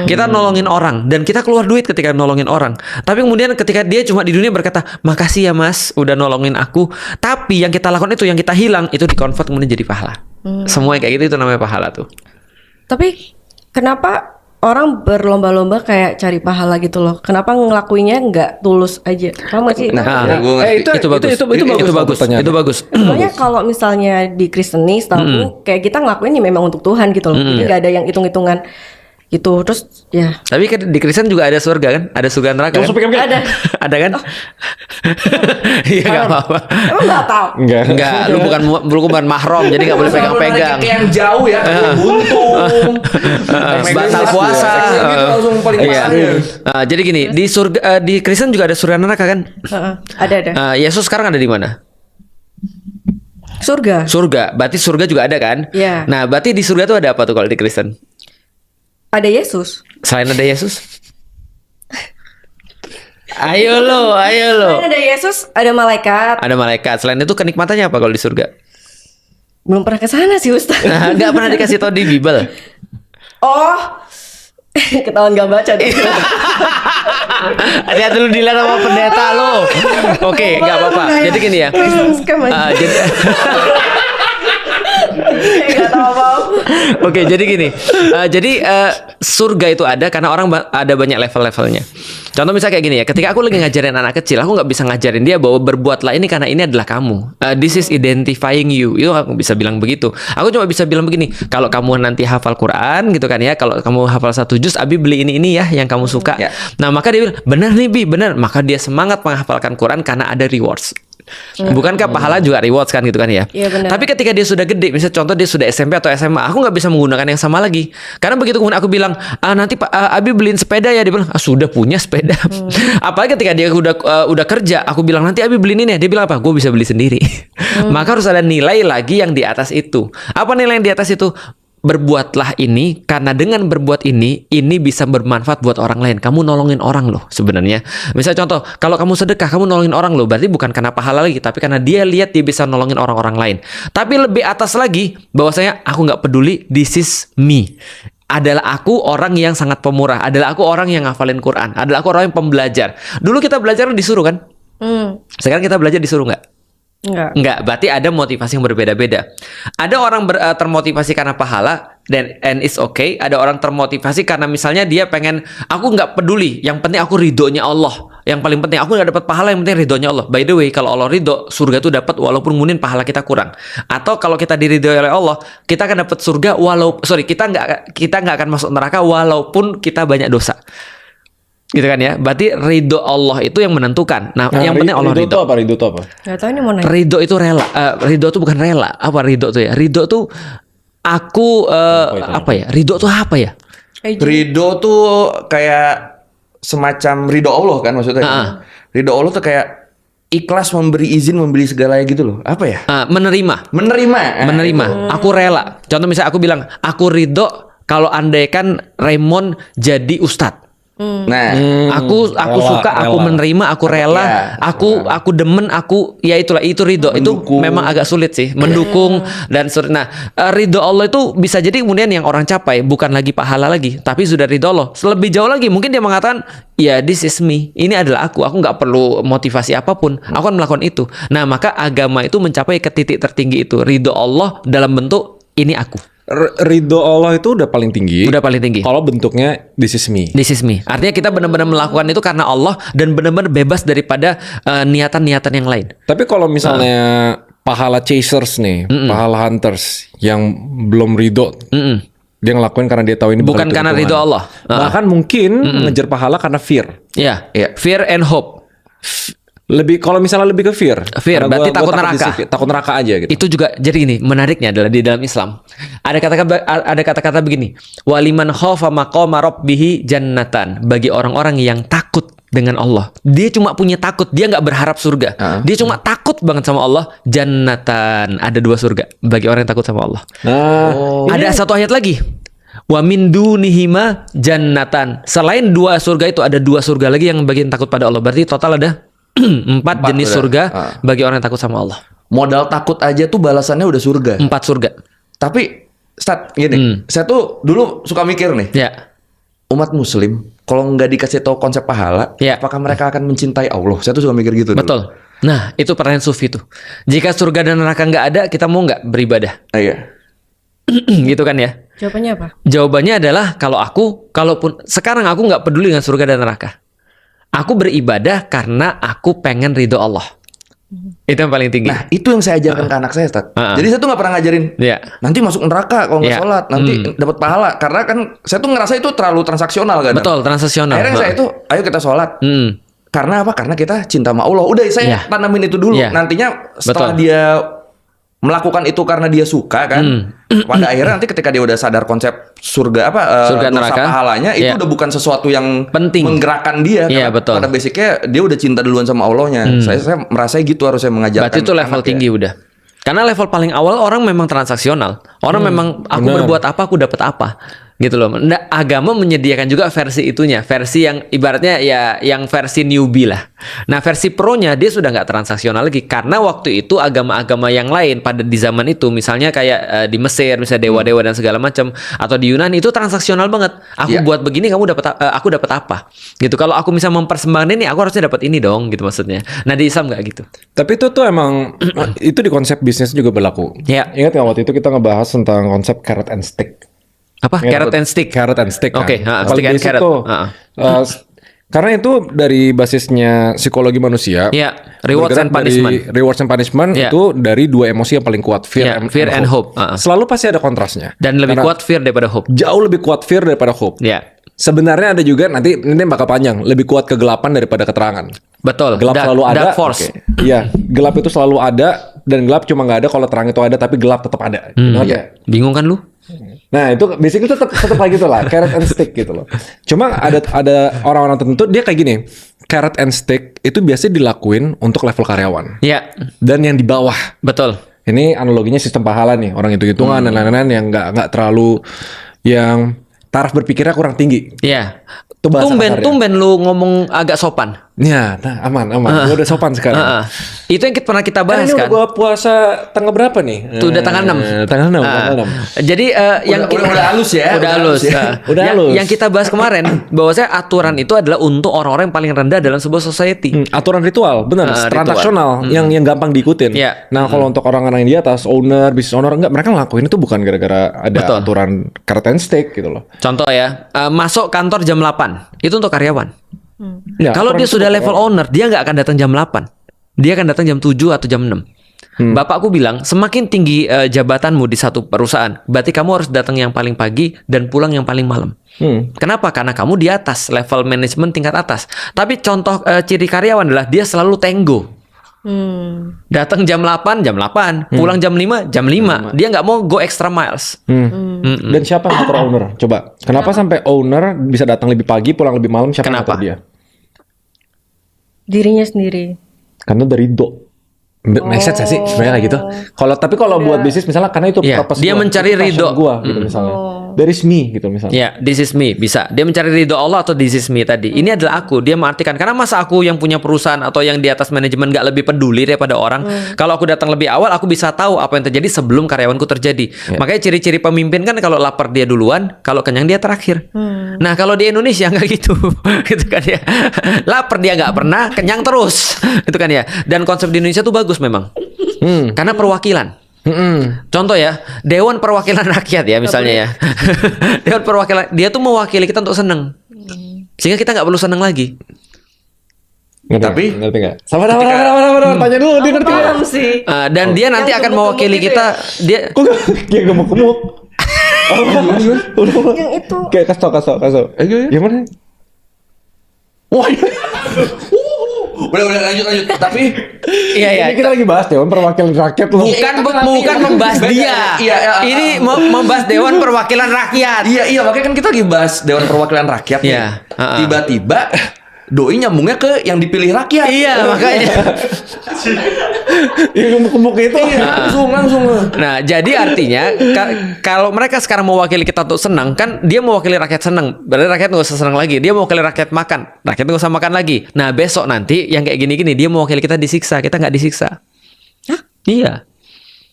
Kita nolongin orang dan kita keluar duit ketika nolongin orang. Tapi kemudian ketika dia cuma di dunia berkata, makasih ya mas, udah nolongin aku. Tapi yang kita lakukan itu, yang kita hilang itu di-convert kemudian jadi pahala. Semua yang kayak gitu itu namanya pahala tuh. Tapi kenapa orang berlomba-lomba kayak cari pahala gitu loh. Kenapa ngelakuinnya nggak tulus aja? Paham gak sih? Nah, gue ngerti. itu bagus. Itu bagus. pertanyaannya. Itu bagus. Soalnya kalau misalnya di Kristeni, setahu kayak kita ngelakuin ya memang untuk Tuhan gitu loh. Jadi nggak ada yang hitung-hitungan gitu. Terus ya Tapi kan di Kristen juga ada surga kan? Ada surga neraka kan? ada. Ada kan? Iya nggak apa-apa. Emang nggak tahu. Enggak. Lu bukan mahram, jadi nggak boleh pegang-pegang. Kayak yang jauh ya, buntung. Batal puasa. Langsung paling Iya. besar. Jadi gini, di surga di Kristen juga ada surga neraka kan? Heeh, ada. Yesus sekarang ada di mana? Surga. Surga. Berarti surga juga ada kan? Iya. Nah, berarti di surga tuh ada apa tuh kalau di Kristen? Ada Yesus. Selain ada Yesus? Ayo lo. Ada Yesus, ada malaikat. Ada malaikat. Selain itu kenikmatannya apa kalau di surga? Belum pernah ke sana sih Ustaz. Nah, nggak pernah dikasih tahu di Bible. Oh. Ketahuan gak baca deh. Hati-hati lu dilihat sama pendeta lo. Oke, nggak apa-apa. Jadi gini ya. Kristen scam aja. Jadi Gak tahu apa-apa. Oke, jadi gini. Surga itu ada karena orang ada banyak level-levelnya. Contoh misalnya kayak gini ya. Ketika aku lagi ngajarin anak kecil, aku nggak bisa ngajarin dia bahwa berbuatlah ini karena ini adalah kamu. This is identifying you. Itu aku bisa bilang begitu. Aku cuma bisa bilang begini. Kalau kamu nanti hafal Quran gitu kan ya. Kalau kamu hafal 1 juz, Abi beli ini ya yang kamu suka. Ya. Nah maka dia bilang benar nih Bi, benar. Maka dia semangat menghafalkan Quran karena ada rewards. Bukankah pahala juga rewards kan gitu kan ya? Iya, benar. Tapi ketika dia sudah gede, misalnya contoh dia sudah SMP atau SMA, aku nggak bisa menggunakan yang sama lagi. Karena begitu kemudian aku bilang, nanti Pak Abi beliin sepeda ya, dia bilang, sudah punya sepeda. Apalagi ketika dia udah kerja, aku bilang nanti Abi beliin ini ya, dia bilang apa? Gue bisa beli sendiri. Maka harus ada nilai lagi yang di atas itu. Apa nilai yang di atas itu? Berbuatlah ini karena dengan berbuat ini bisa bermanfaat buat orang lain. Kamu nolongin orang loh sebenarnya. Misalnya contoh, kalau kamu sedekah, kamu nolongin orang loh. Berarti bukan karena pahala lagi, tapi karena dia lihat dia bisa nolongin orang-orang lain. Tapi lebih atas lagi, bahwasanya aku nggak peduli, this is me. Adalah aku orang yang sangat pemurah. Adalah aku orang yang ngafalin Quran. Adalah aku orang yang pembelajar. Dulu kita belajar disuruh kan? Sekarang kita belajar disuruh nggak? Enggak, berarti ada motivasi yang berbeda-beda. Ada orang termotivasi karena pahala and it's okay. Ada orang termotivasi karena misalnya dia pengen, aku nggak peduli, yang penting aku ridhonya Allah. Yang paling penting aku nggak dapat pahala, yang penting ridhonya Allah. By the way, kalau Allah ridho, surga itu dapat walaupun mungkin pahala kita kurang. Atau kalau kita diridhoi oleh Allah, kita akan dapat surga kita nggak akan masuk neraka walaupun kita banyak dosa. Gitu kan ya. Berarti ridho Allah itu yang menentukan. Nah yang penting Allah ridho. Ridho itu apa? Gak tahu ini mau nanya. Ridho itu rela. Ridho itu bukan rela. Apa ridho tuh ya? Ridho tuh aku apa ya? Ridho tuh apa ya? Ridho tuh kayak semacam ridho Allah kan maksudnya. Ridho Allah tuh kayak ikhlas memberi izin membeli segalanya gitu loh. Apa ya? Menerima. Menerima. Aku rela. Contoh misalnya aku bilang, aku ridho kalau andaikan Raymond jadi ustadz. Nah, Aku suka, aku menerima, aku rela, aku demen, ya itulah, itu ridho. Itu memang agak sulit sih, mendukung dan nah, ridho Allah itu bisa jadi kemudian yang orang capai bukan lagi pahala lagi, tapi sudah ridho Allah. Lebih jauh lagi mungkin dia mengatakan, ya this is me, ini adalah aku nggak perlu motivasi apapun, aku akan melakukan itu. Nah maka agama itu mencapai ke titik tertinggi itu, ridho Allah dalam bentuk ini aku. Ridho Allah itu udah paling tinggi. Udah paling tinggi. Kalau bentuknya this is me. This is me. Artinya kita benar-benar melakukan itu karena Allah dan benar-benar bebas daripada niatan-niatan yang lain. Tapi kalau misalnya pahala chasers nih, pahala hunters yang belum ridho, dia ngelakuin karena dia tahu ini bukan karena ridho Allah. Bahkan mungkin ngejar pahala karena fear. Iya, fear and hope. Lebih kalau misalnya lebih ke fear. Fear berarti takut neraka. Takut neraka aja gitu. Itu juga jadi ini menariknya adalah di dalam Islam ada kata-kata begini, waliman khafa maqama rabbih jannatan, bagi orang-orang yang takut dengan Allah. Dia cuma punya takut, dia nggak berharap surga. Dia cuma takut banget sama Allah, jannatan, ada 2 surga bagi orang yang takut sama Allah. Ada satu ayat lagi, wa min dunihima jannatan, selain 2 surga itu ada 2 surga lagi yang bagian takut pada Allah. Berarti total ada 4 jenis surga bagi orang yang takut sama Allah. Modal takut aja tuh balasannya udah surga. 4 surga. Tapi Ustaz, gini, saya tuh dulu suka mikir nih, Ya. umat muslim kalau nggak dikasih tahu konsep pahala, Ya. apakah mereka akan mencintai Allah? Saya tuh suka mikir gitu. Betul. Nah, itu pertanyaan sufi tuh. Jika surga dan neraka nggak ada, kita mau nggak beribadah? Iya. Gitu kan ya. Jawabannya apa? Jawabannya adalah kalaupun sekarang aku nggak peduli dengan surga dan neraka. Aku beribadah karena aku pengen ridho Allah. Itu yang paling tinggi. Nah, itu yang saya ajarkan ke anak saya, Ustaz. Jadi saya tuh nggak pernah ngajarin Iya. nanti masuk neraka kalau nggak Iya. sholat, nanti dapat pahala. Karena kan saya tuh ngerasa itu terlalu transaksional kan. Betul, transaksional. Akhirnya saya itu, ayo kita sholat. Karena apa? Karena kita cinta sama Allah. Udah saya Iya. tanamin itu dulu. Iya. Nantinya setelah Betul. dia melakukan itu karena dia suka kan. Pada akhirnya nanti ketika dia udah sadar konsep surga Surga, dosa neraka. pahalanya itu Iya. udah bukan sesuatu yang Penting. menggerakkan dia. Iya, Karena betul. pada basicnya dia udah cinta duluan sama Allahnya. Saya merasa gitu harus saya mengajarkan. Berarti itu level anak ya. tinggi udah. Karena level paling awal orang memang transaksional. Orang memang aku benar. berbuat apa aku dapat apa. Gitu loh. Nah, agama menyediakan juga versi itunya, versi yang ibaratnya ya yang versi newbie lah. Nah, versi pro-nya dia sudah nggak transaksional lagi karena waktu itu agama-agama yang lain pada di zaman itu misalnya kayak di Mesir misalnya dewa-dewa dan segala macam atau di Yunani itu transaksional banget. Aku Iya. buat begini kamu dapat aku dapat apa? Gitu. Kalau aku bisa mempersembahkan ini aku harusnya dapat ini dong gitu maksudnya. Nah, di Islam nggak gitu. Tapi itu tuh emang itu di konsep bisnis juga berlaku. Ya. Ingat nggak waktu itu kita ngebahas tentang konsep carrot and stick. Apa? Ingat Carrot apa? and stick. Carrot and stick. Oke, kan? stick and basic carrot. tuh, Ha-ha. karena itu dari basisnya psikologi manusia. Ya, rewards bergerak and punishment. dari rewards and punishment Ya. itu dari dua emosi yang paling kuat, fear, Ya, fear and hope. Selalu pasti ada kontrasnya. Dan lebih Karena kuat fear daripada hope. Jauh lebih kuat fear daripada hope. Ya, Sebenarnya ada juga nanti bakal panjang, lebih kuat kegelapan daripada keterangan. betul. Gelap selalu ada. Dark force. Oke. Iya, gelap itu selalu ada dan gelap cuma nggak ada kalau terang itu ada, tapi gelap tetap ada. Ngerti nggak? Bingung kan lu? Nah itu basically tetap kayak gitu lah, carrot and stick gitu loh. Cuma ada orang-orang tertentu dia kayak gini, carrot and stick itu biasanya dilakuin untuk level karyawan Ya, dan yang di bawah. betul. Ini analoginya sistem pahala nih, orang hitung-hitungan dan lain-lain yang nggak terlalu yang taraf berpikirnya kurang tinggi. Ya. Itu bahasa kasarnya. Tumben lu ngomong agak sopan. Ya, nah aman. Gua udah sopan sekarang. Itu yang pernah kita Karena bahas ini kan. udah gua puasa tanggal berapa nih? Itu udah tanggal 6. Tanggal 6. Jadi yang udah halus ya. Udah halus. Udah halus. Yang kita bahas kemarin bahwasanya aturan itu adalah untuk orang-orang yang paling rendah dalam sebuah society. Aturan ritual, benar, Ritual. transaksional yang gampang diikutin. Iya. Nah, kalau untuk orang-orang yang di atas, owner, business owner, enggak, mereka ngelakuin itu bukan gara-gara ada Betul. aturan carrot and stick gitu loh. Contoh ya, masuk kantor jam 8. Itu untuk karyawan. Ya, Kalau aturan dia itu sudah bukan level owner, dia nggak akan datang jam 8. Dia akan datang jam 7 atau jam 6. Bapakku bilang, semakin tinggi jabatanmu di satu perusahaan, berarti kamu harus datang yang paling pagi dan pulang yang paling malam. Kenapa? Karena kamu di atas, level manajemen tingkat atas. Tapi contoh ciri karyawan adalah dia selalu tenggo. Datang jam 8, pulang jam 5, jam 5. Dia nggak mau go extra miles. Dan siapa yang ngatur owner? Coba, kenapa sampai owner bisa datang lebih pagi, pulang lebih malam? Siapa yang Kenapa? ngatur dia? Dirinya sendiri. Karena dari do. Make sense gak sih sebenarnya kayak gitu. Kalau buat bisnis misalnya karena itu Iya, purpose dia gua, mencari itu passion ridho. gua gitu misalnya. There is me gitu misalnya. Ya, this is me bisa. Dia mencari ridho Allah atau this is me tadi. Ini adalah aku. Dia mengartikan karena masa aku yang punya perusahaan atau yang di atas manajemen nggak lebih peduli daripada orang. Kalau aku datang lebih awal, aku bisa tahu apa yang terjadi sebelum karyawanku terjadi. Makanya ciri-ciri pemimpin kan kalau lapar dia duluan, kalau kenyang dia terakhir. Nah kalau di Indonesia nggak gitu, gitu kan ya. Lapar dia nggak pernah, kenyang terus, gitu kan ya. Dan konsep di Indonesia tuh bagus memang, karena perwakilan. Contoh ya, Dewan Perwakilan Rakyat ya misalnya ya. Dewan Perwakilan, dia tuh mewakili kita untuk seneng, sehingga kita nggak perlu seneng lagi. Tapi- ngerti nggak? Sabar, tanya dulu dia ngerti nggak? Paham sih. Dan dia nanti Yang akan gemuk-gemuk mewakili gitu kita. Dia Kok dia gemuk-gemuk? Udah. Yang itu. Kayak kasih tau. Gimana? Wah. Udah lanjut. Tapi iya. Ini kita lagi bahas Dewan Perwakilan Rakyat loh. Bukan membahas dia. Iya. Ini membahas Dewan Perwakilan Rakyat. Iya, makanya kan kita lagi bahas Dewan Perwakilan Rakyat nih. Iya, Tiba-tiba doi nyambungnya ke yang dipilih rakyat. Iya, makanya. Yang gemuk-gemuk itu. Langsung. Nah, jadi artinya kalau mereka sekarang mewakili kita untuk senang, kan dia mewakili rakyat senang. Berarti rakyat nggak usah senang lagi. Dia mewakili rakyat makan. Rakyat nggak usah makan lagi. Nah, besok nanti yang kayak gini-gini dia mewakili kita disiksa. Kita nggak disiksa. Iya.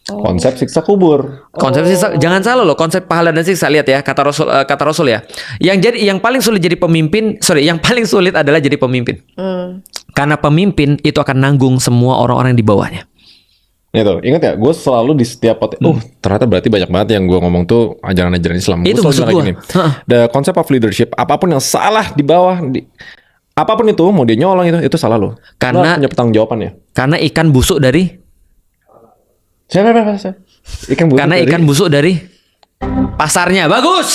Konsep siksa kubur. Konsep siksa, jangan salah loh, konsep pahala dan siksa. Lihat ya, kata Rasul ya. Yang paling sulit jadi pemimpin, yang paling sulit adalah jadi pemimpin. Karena pemimpin itu akan nanggung semua orang-orang di bawahnya. Itu, ingat ya, gue selalu di setiap ternyata berarti banyak banget yang gue ngomong tuh ajaran-ajaran Islam. Itu Gua maksud selalu gua. bilang gini, the concept of leadership, apapun yang salah di bawah, apapun itu, mau dia nyolong itu salah lo. Karena- Lo punya pertanggung jawabannya. Karena ikan busuk dari Ikan busuk karena dari- ikan busuk dari pasarnya. Bagus.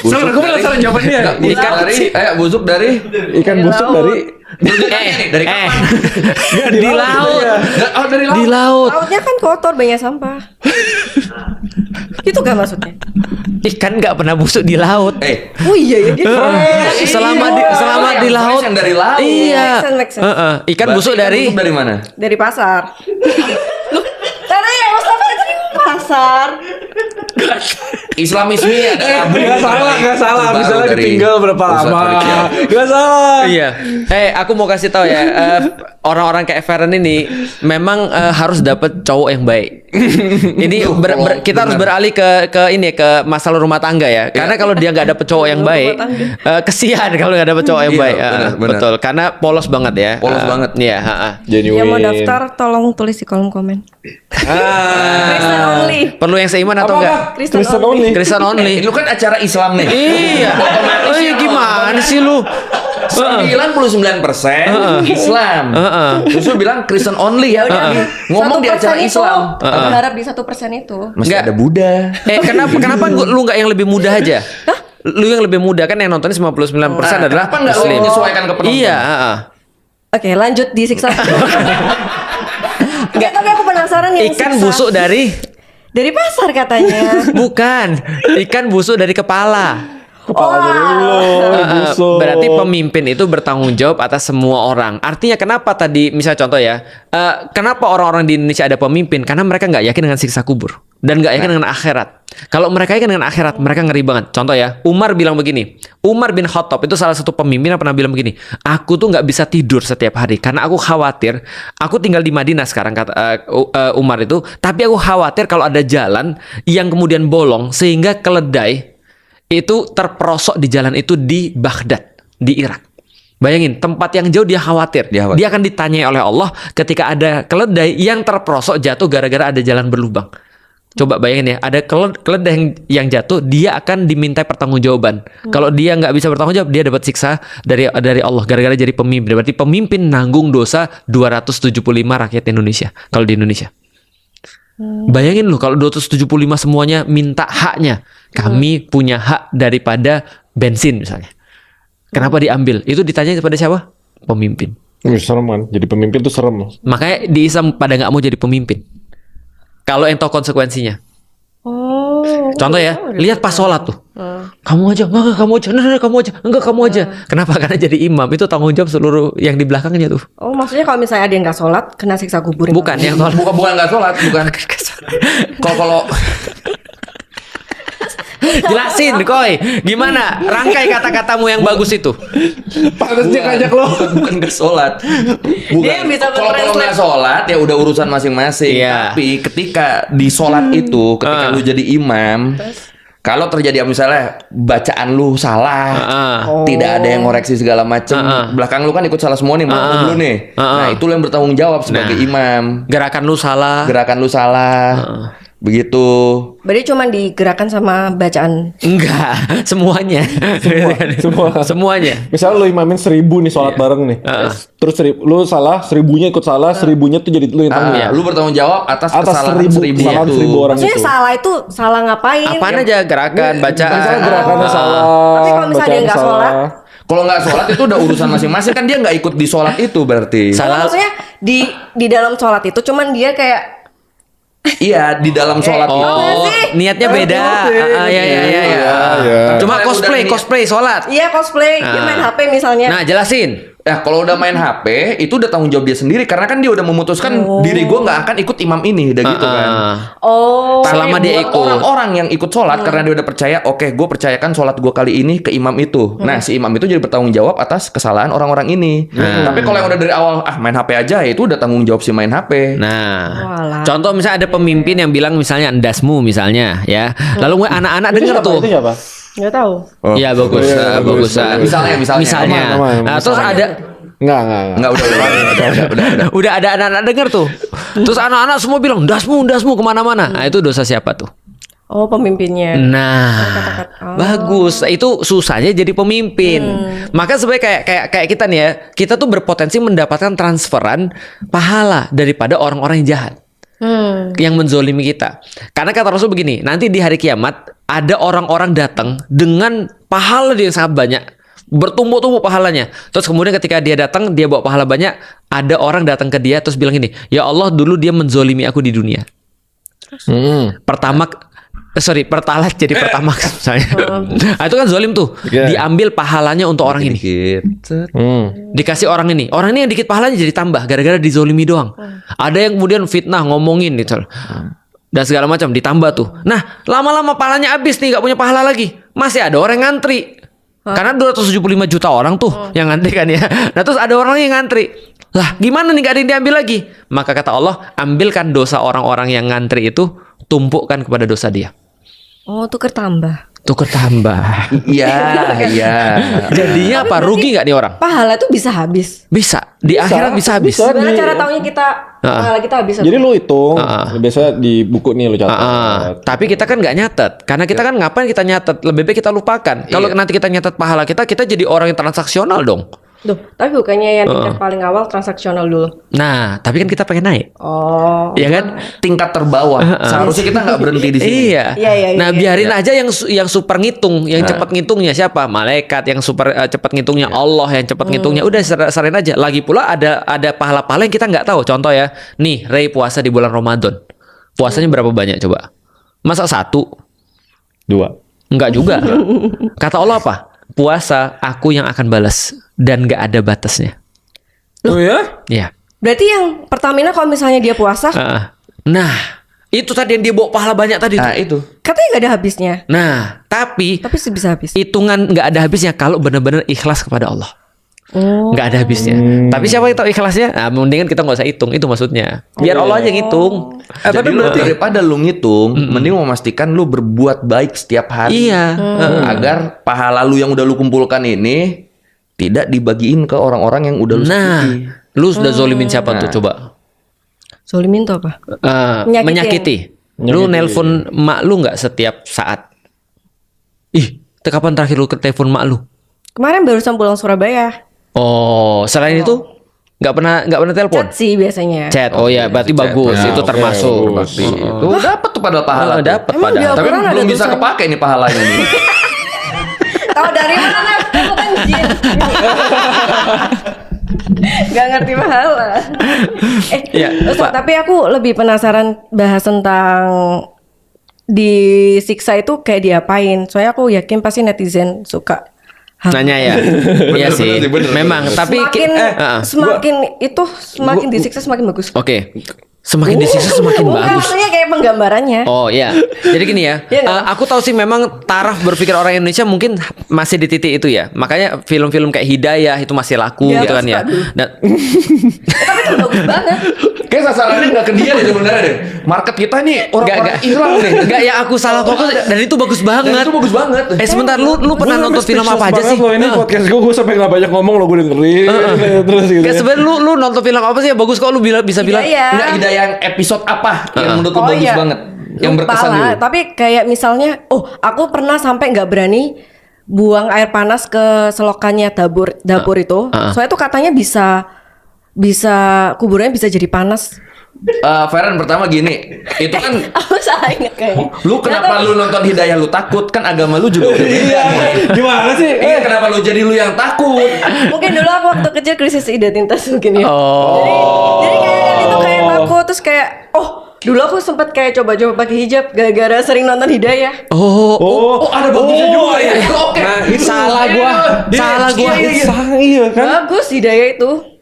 Busuk gue penasaran jawabannya. Enggak, busuk dari Ikan busuk dari dari kapan? Di laut. Oh, dari Di laut. laut. Lautnya kan kotor, banyak sampah. Itu kan maksudnya? Ikan nggak pernah busuk di laut. Oh iya ya gitu. Selama di laut. Yang dari laut. Iya. Make sense. Ikan Berarti busuk ikan dari busuk dari mana? Dari pasar. Loh, tadi ya Mustafa tadi pasar. Islamisme ada Gak salah. Baru Misalnya dari ditinggal berapa Ustadz lama? Rizky. Gak salah. Iya. Aku mau kasih tahu ya, orang-orang kayak Feren ini memang harus dapat cowok yang baik. Ini kita harus beralih ke ini ke masalah rumah tangga ya. Karena kalau dia nggak dapet cowok yang baik, kesian kalau nggak dapet cowok yang Iya, baik. benar. Betul. Karena polos banget ya. Polos banget. Iya. Genuine. Yang mau daftar tolong tulis di kolom komen. Kristen only. Perlu yang seiman atau enggak? Kristen only. Kristen only. Lu kan acara Islam nih. Iya. Oh, iya, gimana sih lu? 99% Islam. Terus lu bilang Kristen only ya udah ngomong di acara 1% Islam. itu, berharap di 1% itu. Masih Nggak. ada Buddha. Kenapa lu nggak yang lebih muda aja? Lu yang lebih muda kan yang nontonnya 99% adalah Kenapa nggak lu Muslim. menyesuaikan ke penonton? Iya, Oke, lanjut disiksa. Enggak, tapi aku penasaran yang Ikan siksa. busuk dari Pasar katanya. bukan. Ikan busuk dari kepala. Kepala dari lo. busuk. Berarti pemimpin itu bertanggung jawab atas semua orang. Artinya kenapa tadi misalnya contoh ya, kenapa orang-orang di Indonesia ada pemimpin? Karena mereka nggak yakin dengan siksa kubur dan nggak yakin dengan akhirat. Kalau mereka yakin dengan akhirat, mereka ngeri banget. Contoh ya, Umar bilang begini. Umar bin Khattab itu salah satu pemimpin yang pernah bilang begini. Aku tuh nggak bisa tidur setiap hari karena aku khawatir. Aku tinggal di Madinah sekarang kata Umar itu. Tapi aku khawatir kalau ada jalan yang kemudian bolong sehingga keledai itu terperosok di jalan itu di Baghdad, di Irak. Bayangin, tempat yang jauh dia khawatir. Dia akan ditanyai oleh Allah ketika ada keledai yang terperosok jatuh gara-gara ada jalan berlubang. Coba bayangin ya, ada keledai yang jatuh, dia akan dimintai pertanggungjawaban. Kalau dia nggak bisa bertanggung jawab, dia dapat siksa dari Allah gara-gara jadi pemimpin. Berarti pemimpin nanggung dosa 275 rakyat Indonesia kalau di Indonesia. Bayangin loh kalau 275 semuanya minta haknya. Kami punya hak daripada bensin misalnya. Kenapa diambil? Itu ditanya kepada siapa? Pemimpin. Serem kan. Jadi pemimpin tuh serem. Makanya di Islam pada nggak mau jadi pemimpin. Kalau yang tahu konsekuensinya. Oh. Contoh ya, lihat pas sholat tuh. Kamu aja, enggak kamu aja, nah, kamu aja, enggak kamu aja. Kenapa? Karena jadi imam itu tanggung jawab seluruh yang di belakangnya tuh. Oh, maksudnya kalau misalnya ada yang nggak sholat, kena siksa kubur. Bukan yang sholat. Bukan nggak sholat, bukan. Kalau Jelasin, Koy. Gimana? Rangkai kata-katamu yang bagus itu. Pantes dia ngajak lo. bukan nggak sholat. Dia bisa Kalau translate. nggak sholat ya udah urusan masing-masing. Iya. Tapi ketika di sholat itu, ketika lu jadi imam, kalau terjadi misalnya bacaan lu salah, tidak ada yang ngoreksi segala macem, belakang lu kan ikut salah semua nih, mau dulu nih. Nah itu lu yang bertanggung jawab sebagai imam. Gerakan lu salah. Gerakan lu salah, begitu. Berarti cuma digerakkan sama bacaan. Enggak, semuanya. Semua. Semuanya. Misalnya lu imamin 1000 nih sholat bareng nih. Terus lu salah, 1000-nya ikut salah, 1000-nya tuh jadi lu yang tanggung. Lu bertanggung jawab atas kesalahan 1000 seribu kesalahan itu. 1000 orang Maksudnya itu. salah itu salah ngapain? Apaan aja gerakan, bacaan. Misalnya gerakannya salah. Tapi kalau misalnya dia bacaan nggak salah. sholat, Kalau nggak sholat itu udah urusan masing-masing, kan dia nggak ikut di sholat itu berarti. Salah. maksudnya di dalam sholat itu cuman dia kayak Iya, di dalam sholat itu. Oh, niatnya beda. Ya. Iya. Cuma Kalau udah cosplay sholat. iya cosplay, dia main HP misalnya. Nah, jelasin. Nah, kalau udah main HP itu udah tanggung jawab dia sendiri karena kan dia udah memutuskan diri gue nggak akan ikut imam ini, udah gitu kan. Oh. Tapi Selama dia buat ikut. orang-orang yang ikut sholat karena dia udah percaya, oke, gue percayakan sholat gue kali ini ke imam itu. Nah, si imam itu jadi bertanggung jawab atas kesalahan orang-orang ini. Tapi kalau yang udah dari awal, main HP aja, ya itu udah tanggung jawab si main HP. Nah, Walah. contoh misalnya ada pemimpin yang bilang misalnya endasmu misalnya ya. Lalu anak-anak denger tuh. Itu siapa? Nggak tahu. Oh. Iya bagus, Iya, bagus. bagus. Misalnya. Nah, Aman, terus aman. ada Enggak. Enggak, udah. Udah ada anak-anak denger tuh. Terus anak-anak semua bilang dasmu kemana-mana. Nah itu dosa siapa tuh? Oh, pemimpinnya. Nah, bagus. Itu susahnya jadi pemimpin. Maka sebenarnya kayak kita nih ya, kita tuh berpotensi mendapatkan transferan pahala daripada orang-orang yang jahat, yang menzolimi kita. Karena kata Rasul begini, nanti di hari kiamat ada orang-orang datang dengan pahala dia yang sangat banyak, bertumpuk-tumpuk pahalanya. Terus kemudian ketika dia datang, dia bawa pahala banyak, ada orang datang ke dia terus bilang gini, ya Allah dulu dia menzolimi aku di dunia. Pertalat jadi pertamax misalnya. Nah, itu kan zolim tuh. Diambil pahalanya untuk orang ini. Dikasih orang ini. Orang ini yang dikit pahalanya jadi tambah gara-gara dizolimi doang. Ada yang kemudian fitnah ngomongin gitu. Dan segala macam ditambah tuh. Nah, lama-lama pahalanya habis nih, gak punya pahala lagi. Masih ada orang yang ngantri. Karena 275 juta orang tuh yang ngantri kan ya. Nah, terus ada orang yang ngantri. Lah, gimana nih gak ada yang diambil lagi? Maka kata Allah, ambilkan dosa orang-orang yang ngantri itu, tumpukkan kepada dosa dia. Oh, tuker tambah. Iya. Jadinya apa? Rugi nggak nih orang? Pahala tuh bisa habis. Bisa. Di akhirat bisa habis. Gimana cara taunya kita pahala kita habis? Jadi lu hitung, biasanya di buku nih lu catat. Tapi kita kan nggak nyatet, karena kita kan ngapain kita nyatet? Lebih baik kita lupakan. Kalau nanti kita nyatet pahala kita jadi orang yang transaksional dong. Duh, tapi bukannya yang tingkat paling awal transaksional dulu. Nah, tapi kan kita pengen naik. Oh. Iya kan? Tingkat terbawah. Seharusnya kita nggak berhenti di sini. Iya. Nah, biarin aja yang super ngitung, yang cepat ngitungnya siapa? Malaikat yang super cepat ngitungnya, Allah yang cepat ngitungnya. Udah serahin aja. Lagi pula ada pahala-pahala yang kita nggak tahu. Contoh ya, nih Ray puasa di bulan Ramadan. Puasanya berapa banyak coba? Masa 1? 2? Enggak juga. Kata Allah apa? Puasa aku yang akan balas dan nggak ada batasnya. Oh ya? Iya. Berarti yang Pertamina kalau misalnya dia puasa, nah, itu tadi yang dia bawa pahala banyak tadi. Nah, itu. katanya nggak ada habisnya. Nah, tapi Bisa habis. hitungan nggak ada habisnya kalau benar-benar ikhlas kepada Allah. Oh. Nggak ada habisnya. Tapi siapa yang tahu ikhlasnya? Nah, mendingan kita nggak usah hitung. Itu maksudnya. Biar Allah aja yang hitung. Tapi berarti daripada lu ngitung, mending memastikan lu berbuat baik setiap hari. Iya. Agar pahala lu yang udah lu kumpulkan ini tidak dibagiin ke orang-orang yang udah lu sakiti. Lu sudah zolimin siapa tuh coba? Zolimin tuh apa? Menyakiti. Lu nelpon mak lu nggak setiap saat? Ih, kapan terakhir lu ke telepon mak lu? Kemarin barusan pulang Surabaya. Oh, selain itu nggak pernah telepon? Chat sih biasanya. Chat. Oh ya, berarti bagus. Ya, itu oke, termasuk. Itu dapat tuh padahal pahala. Dapat Emang padahal. Tapi Al-Quran ada belum bisa tulisan. kepake nih pahalanya nih. Tahu dari mana? Aku kan jin. Gak ngerti pahala. Iya, Ustaz, Pak. tapi aku lebih penasaran bahas tentang disiksa itu kayak diapain. Soalnya aku yakin pasti netizen suka Nanya ya. Iya sih. bener. Memang, tapi semakin disiksa semakin bagus. Oke. Semakin disiksa semakin Bukan, bagus. maksudnya kayak penggambarannya. Oh iya. Jadi gini ya. Iya nggak? Aku tahu sih memang taraf berpikir orang Indonesia mungkin masih di titik itu ya. Makanya film-film kayak Hidayah itu masih laku Iya, gitu kan aku ya. suka dulu. Dan Tapi itu bagus banget. Kayak sasarannya nggak ke dia deh sebenarnya deh. Market kita nih orang-orang Islam nih. Enggak ya aku salah fokus dan itu bagus Dan banget. itu bagus banget. Sebentar lu pernah nonton film apa aja sih? Ini podcast gue sampai nggak banyak ngomong lo, gue dengerin terus gitu. Kayak sebenarnya lu nonton film apa sih ya bagus kok lu bisa bilang. Iya. Enggak, Hidayah yang episode apa yang menurut lu bagus iya. banget? Yang Lupa berkesan lah, dulu. tapi kayak misalnya, aku pernah sampai nggak berani buang air panas ke selokannya dapur itu. Soalnya tuh katanya bisa kuburannya bisa jadi panas. Feren pertama gini, itu kan Aku salah inget kayaknya. lu kenapa lu nonton Hidayah lu takut? Kan agama lu juga udah beda. Gimana sih? Iya, kenapa lu jadi lu yang takut? Mungkin dulu aku waktu kecil krisis identitas mungkin ya. Oh. Jadi kayak itu kayak takut terus kayak dulu aku sempat kayak coba-coba pakai hijab gara-gara sering nonton Hidayah. Oh, ada bagusnya juga ya. Oke. Nah, itu Salah gua. Iya kan? Bagus Hidayah itu.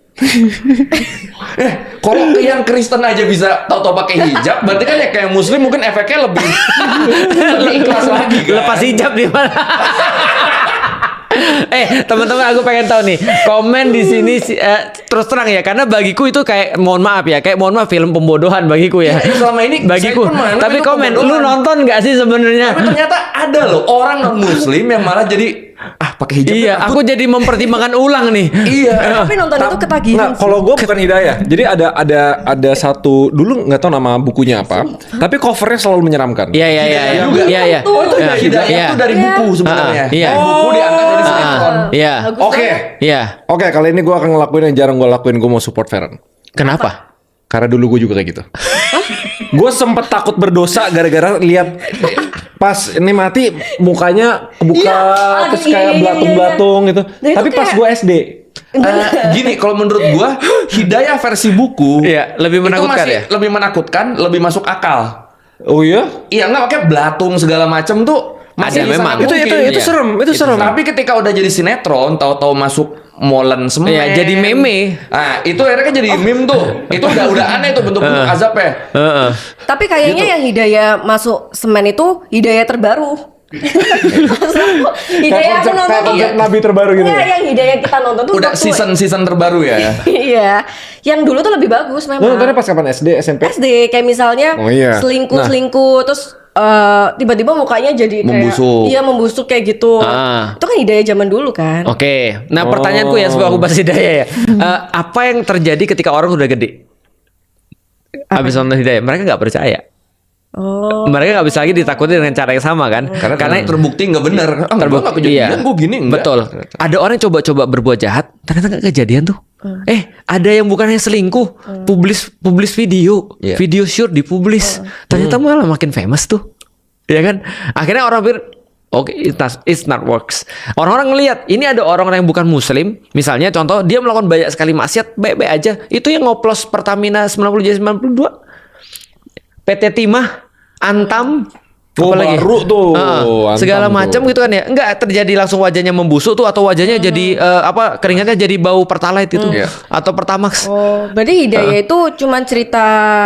Kalau yang Kristen aja bisa tahu-tahu pakai hijab, berarti kan ya kayak Muslim mungkin efeknya lebih ikhlas lagi kan? Lepas hijab di mana? Teman-teman aku pengen tahu nih. Komen di sini terus terang ya, karena bagiku itu kayak mohon maaf film pembodohan bagiku ya. Selama ini bagiku. saya pun menganggap Tapi itu komen, lu pembodohan. nonton nggak sih sebenarnya? Tapi ternyata ada loh orang non muslim yang malah jadi pakai hijab. Iya, aku jadi mempertimbangkan ulang nih. Iya. Tapi nonton itu ketagihan. Nah, kalau gue bukan hidayah. Jadi ada satu dulu nggak tahu nama bukunya apa, tapi covernya selalu menyeramkan. Iya. Oh itu Iya. hidayah Iya. itu dari buku sebenarnya. Iya. Buku diangkat jadi sinetron. Iya. Bagus Oke. banget. Iya. Oke, kali ini gue akan ngelakuin yang jarang gue lakuin. Gue mau support Feren. Kenapa? Karena dulu gue juga kayak gitu. Gue sempet takut berdosa gara-gara lihat pas ini mati mukanya kebuka Iya, terus iya, kayak iya, belatung-belatung gitu. Nah, itu Tapi pas kayak- gue SD, Gini, kalau menurut gua hidayah versi buku Iya, lebih menakutkan itu masih ya? lebih menakutkan, lebih masuk akal. oh iya, Iya enggak pakai belatung segala macam tuh masih Ada memang. sangat Itu- mungkin. itu serem, itu serem. Tapi ketika udah jadi sinetron, tahu-tahu masuk molen semen. Iya, jadi meme. Nah, itu akhirnya kan jadi meme tuh. Itu udah aneh tuh bentuk-bentuk azab ya. Heeh. Tapi kayaknya yang hidayah masuk semen itu hidayah terbaru. Hidayah aku nonton tuh konsep nabi terbaru gitu. Nggak, Ya? yang hidayah kita nonton tuh Udah waktu- season terbaru ya. Iya, yang dulu tuh lebih bagus Lu memang. nontonnya pas kapan SD, SMP? SD kayak misalnya Oh, iya. selingkuh terus tiba-tiba mukanya jadi kayak Membusuk. iya membusuk kayak gitu. Ah. Itu kan hidayah zaman dulu kan. Oke. Nah, pertanyaanku ya sebelum aku bahas hidayah ya. Apa yang terjadi ketika orang udah gede? Habis nonton hidayah, mereka nggak percaya. Oh. Mereka nggak bisa lagi ditakuti dengan cara yang sama kan? Karena terbukti nggak benar. Terbukti Enggak kejadian, gua gini enggak. Betul. Ada orang yang coba-coba berbuat jahat, ternyata nggak kejadian tuh. Ada yang bukannya selingkuh, publis video, Iya. video shoot dipublis, ternyata malah makin famous tuh, ya kan? Akhirnya orang pikir, oke, it's not works. Orang-orang ngelihat ini ada orang yang bukan Muslim, misalnya contoh dia melakukan banyak sekali maksiat, baik-baik aja, itu yang ngoplos Pertamina 90 jadi 92, PT Timah, Antam. Oh, apalagi baru tuh, Antam segala tuh. macam gitu kan ya, enggak terjadi langsung wajahnya membusuk tuh atau wajahnya jadi keringatnya jadi bau Pertalite itu Iya. atau Pertamax. Oh, berarti hidayah itu cuma cerita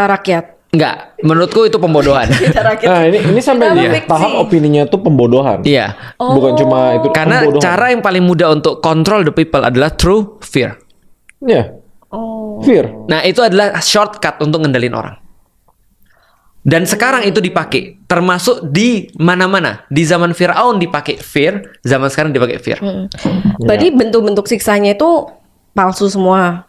rakyat. Enggak, menurutku itu pembodohan. Cerita rakyat. Nah ini sampai Kita di fiksi. tahap opininya tuh pembodohan. Iya. Bukan cuma itu Karena pembodohan. cara yang paling mudah untuk control the people adalah through fear. Iya. Oh. Fear. Nah, itu adalah shortcut untuk ngendelin orang. Dan sekarang itu dipakai, termasuk di mana-mana. Di zaman Firaun dipakai fear, zaman sekarang dipakai fear. Berarti bentuk-bentuk siksanya itu palsu semua.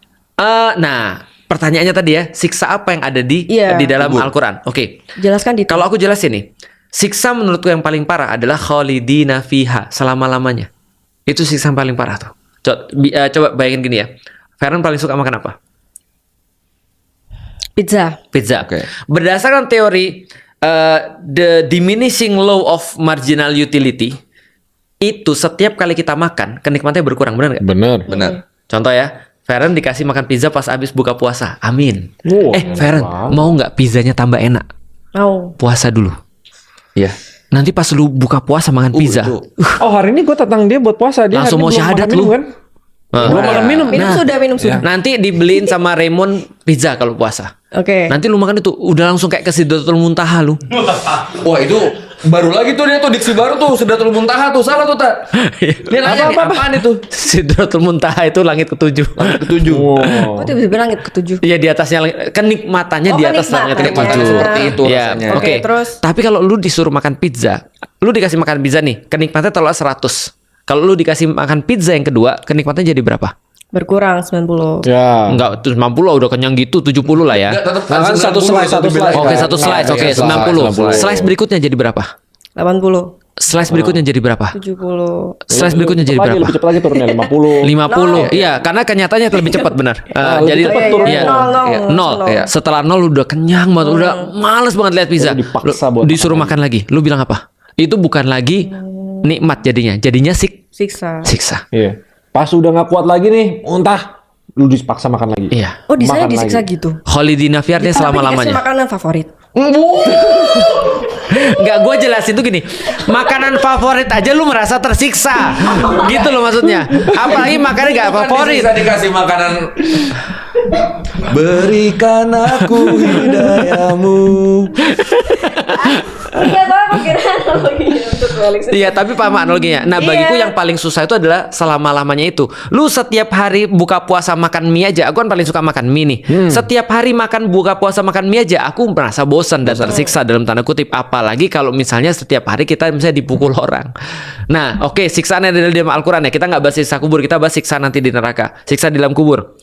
Nah, pertanyaannya tadi ya, siksa apa yang ada di Iya. dalam Al-Quran? Oke. Jelaskan di Kalau aku jelasin nih, siksa menurutku yang paling parah adalah khalidina fiha, selama-lamanya. Itu siksa yang paling parah tuh. Coba bayangin gini ya. Feren paling suka makan apa? pizza. Pizza. Oke. Berdasarkan teori the diminishing law of marginal utility, itu setiap kali kita makan kenikmatannya berkurang, benar nggak? Bener. Benar. Contoh ya, Feren dikasih makan pizza pas habis buka puasa. Amin. Wah, enak Feren, banget. mau nggak pizzanya tambah enak? Mau. Puasa dulu. Iya. Nanti pas lu buka puasa makan pizza, itu. Oh hari ini gue tatang dia buat puasa. Dia Langsung hari ini mau belum syahadat makan minum, lu. kan? Belum makan minum. Minum sudah, minum sudah. nanti dibeliin sama Raymond pizza kalau puasa. Oke. Nanti lu makan itu udah langsung kayak ke Sidratul Muntaha lu. Wah itu baru lagi tuh dia tuh diksi baru tuh Sidratul Muntaha tuh salah tuh tak. Dia nanya nih apaan itu? Sidratul Muntaha itu langit ketujuh. Ketujuh. Oh, tiba-tiba langit ketujuh. Iya, di atasnya kenikmatannya Oh, di atas langit kenikmatannya. ketujuh. Seperti itu Iya, rasanya. oke. Oke, terus? Tapi kalau lu disuruh makan pizza, lu dikasih makan pizza nih, kenikmatannya taruhlah 100. Kalau lu dikasih makan pizza yang kedua, kenikmatannya jadi berapa? Berkurang 90. Ya. Enggak, 90 lah udah kenyang gitu, 70 lah ya. Enggak, tetap Nah, kan satu slice, satu slice. Oke, satu slice. Oke, 90. Slice berikutnya jadi berapa? 80. Slice berikutnya jadi berapa? 70. Slice berikutnya jadi berapa? Lebih cepat lagi turunnya 50. 50. Iya, karena kenyataannya lebih cepat benar. lebih Jadi cepat turunnya. iya. Nol, nol, Iya, nol. nol. Iya. Setelah 0 udah kenyang banget, udah males banget lihat pizza. Udah dipaksa Lu buat disuruh makan lagi. Lu bilang apa? Itu bukan lagi nikmat jadinya. Jadinya Siksa. siksa. Iya. Pas udah nggak kuat lagi nih, muntah, lu dipaksa makan lagi. Iya. Oh, di sana Makan disiksa lagi. gitu. Khalidina fi artinya Tapi selama-lamanya. dikasih makanan favorit. Enggak, gue jelasin tuh gini. Makanan favorit aja lu merasa tersiksa. Gitu loh maksudnya. Apalagi makanan gak favorit. Bisa dikasih makanan. Berikan aku hidayahmu. Iya, tapi kira Iya, tapi paham analoginya. Nah, bagiku Iya. yang paling susah itu adalah selama-lamanya itu. Lu setiap hari buka puasa makan mie aja, aku kan paling suka makan mie nih. Setiap hari buka puasa makan mie aja, aku merasa bosan dan tersiksa dalam tanda kutip. Apalagi kalau misalnya setiap hari kita misalnya dipukul orang. Nah, oke, siksaan yang ada di dalam Al-Quran ya. Kita nggak bahas siksa kubur, kita bahas siksa nanti di neraka. Siksa di dalam kubur.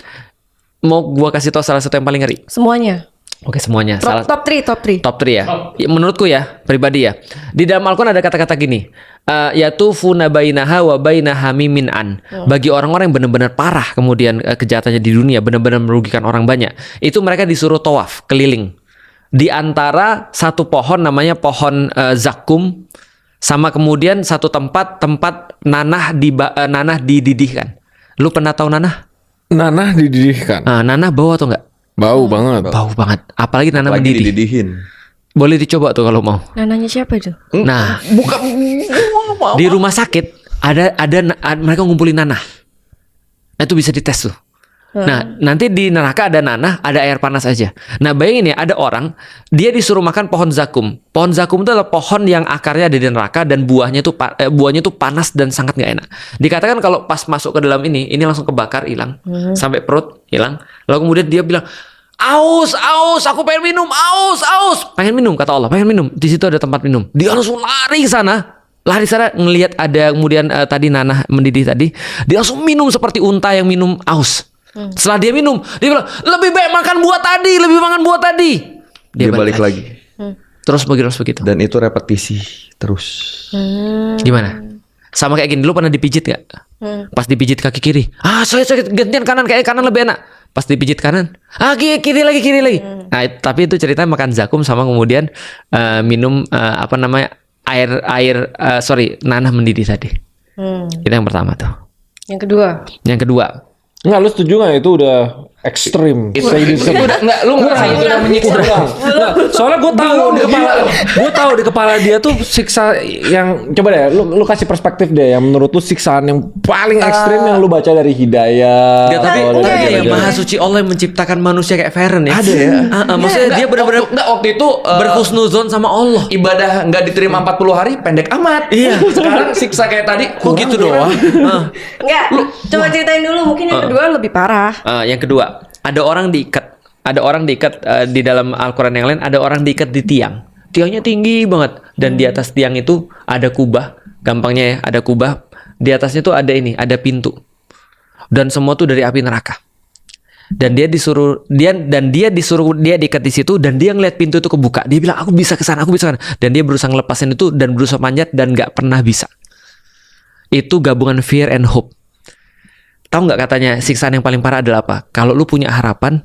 Mau gua kasih tau salah satu yang paling ngeri? Semuanya. Oke, semuanya. Top 3. Top 3 ya. Ya, menurutku ya, pribadi ya. Di dalam Al-Quran ada kata-kata gini. Yatufuna bainaha wa bainaha mimin an. Bagi orang-orang yang benar-benar parah kemudian kejahatannya di dunia, benar-benar merugikan orang banyak. Itu mereka disuruh tawaf keliling. Di antara satu pohon namanya pohon zakum, sama kemudian satu tempat nanah dididihkan. Lu pernah tahu nanah? Nanah dididihkan. Nanah bau atau enggak? Bau banget. Bau banget. Apalagi nanah Lagi mendidih. dididihin. Boleh dicoba tuh kalau mau. Nananya siapa itu? Nah, Bukan. di rumah sakit ada mereka ngumpulin nanah. Nah, itu bisa dites tuh. Nah, nanti di neraka ada nanah, ada air panas aja. Nah, bayangin ya, ada orang dia disuruh makan pohon zakum. Pohon zakum itu adalah pohon yang akarnya ada di neraka dan buahnya tuh panas dan sangat nggak enak. Dikatakan kalau pas masuk ke dalam ini langsung kebakar, hilang, sampai perut hilang. Lalu kemudian dia bilang, aus, aku pengen minum, aus, pengen minum, kata Allah, pengen minum. Di situ ada tempat minum. Dia langsung lari ke sana. Ngelihat ada kemudian tadi nanah mendidih tadi, dia langsung minum seperti unta yang minum aus. Setelah dia minum, dia bilang, lebih baik makan buah tadi. Dia balik lagi. Terus begitu. Dan itu repetisi terus. Gimana? Sama kayak gini, lu pernah dipijit gak? Pas dipijit kaki kiri, saya sakit, gantian kanan, kayak kanan lebih enak. Pas dipijit kanan, kiri lagi. Nah, tapi itu ceritanya makan zakum sama kemudian minum nanah mendidih tadi. Itu yang pertama tuh. Yang kedua, Enggak, lu setuju nggak itu udah ekstrim? Itu udah enggak, lu ngerasa itu udah menyiksa. Soalnya gue tahu di kepala dia tuh siksa yang coba deh, lu kasih perspektif deh yang menurut lu siksaan yang paling ekstrim yang lu baca dari Hidayah. Nggak, tapi atau dari yang maha suci Allah yang menciptakan manusia kayak Feren ya. Ada ya. Maksudnya dia benar-benar waktu itu berhusnuzon sama Allah. ibadah nggak diterima 40 hari pendek amat. Iya. Sekarang siksa kayak tadi kok gitu doang. Enggak, coba ceritain dulu, mungkin yang kedua lebih parah. Yang kedua, ada orang diikat di dalam Al-Quran yang lain, ada orang diikat di tiang. Tiangnya tinggi banget dan di atas tiang itu ada kubah, gampangnya ya, ada kubah. Di atasnya tuh ada pintu. Dan semua tuh dari api neraka. Dan dia diikat di situ dan dia ngeliat pintu itu kebuka. Dia bilang, aku bisa ke sana. Dan dia berusaha ngelepasin itu dan berusaha manjat dan nggak pernah bisa. Itu gabungan fear and hope. Tahu nggak katanya siksaan yang paling parah adalah apa? Kalau lu punya harapan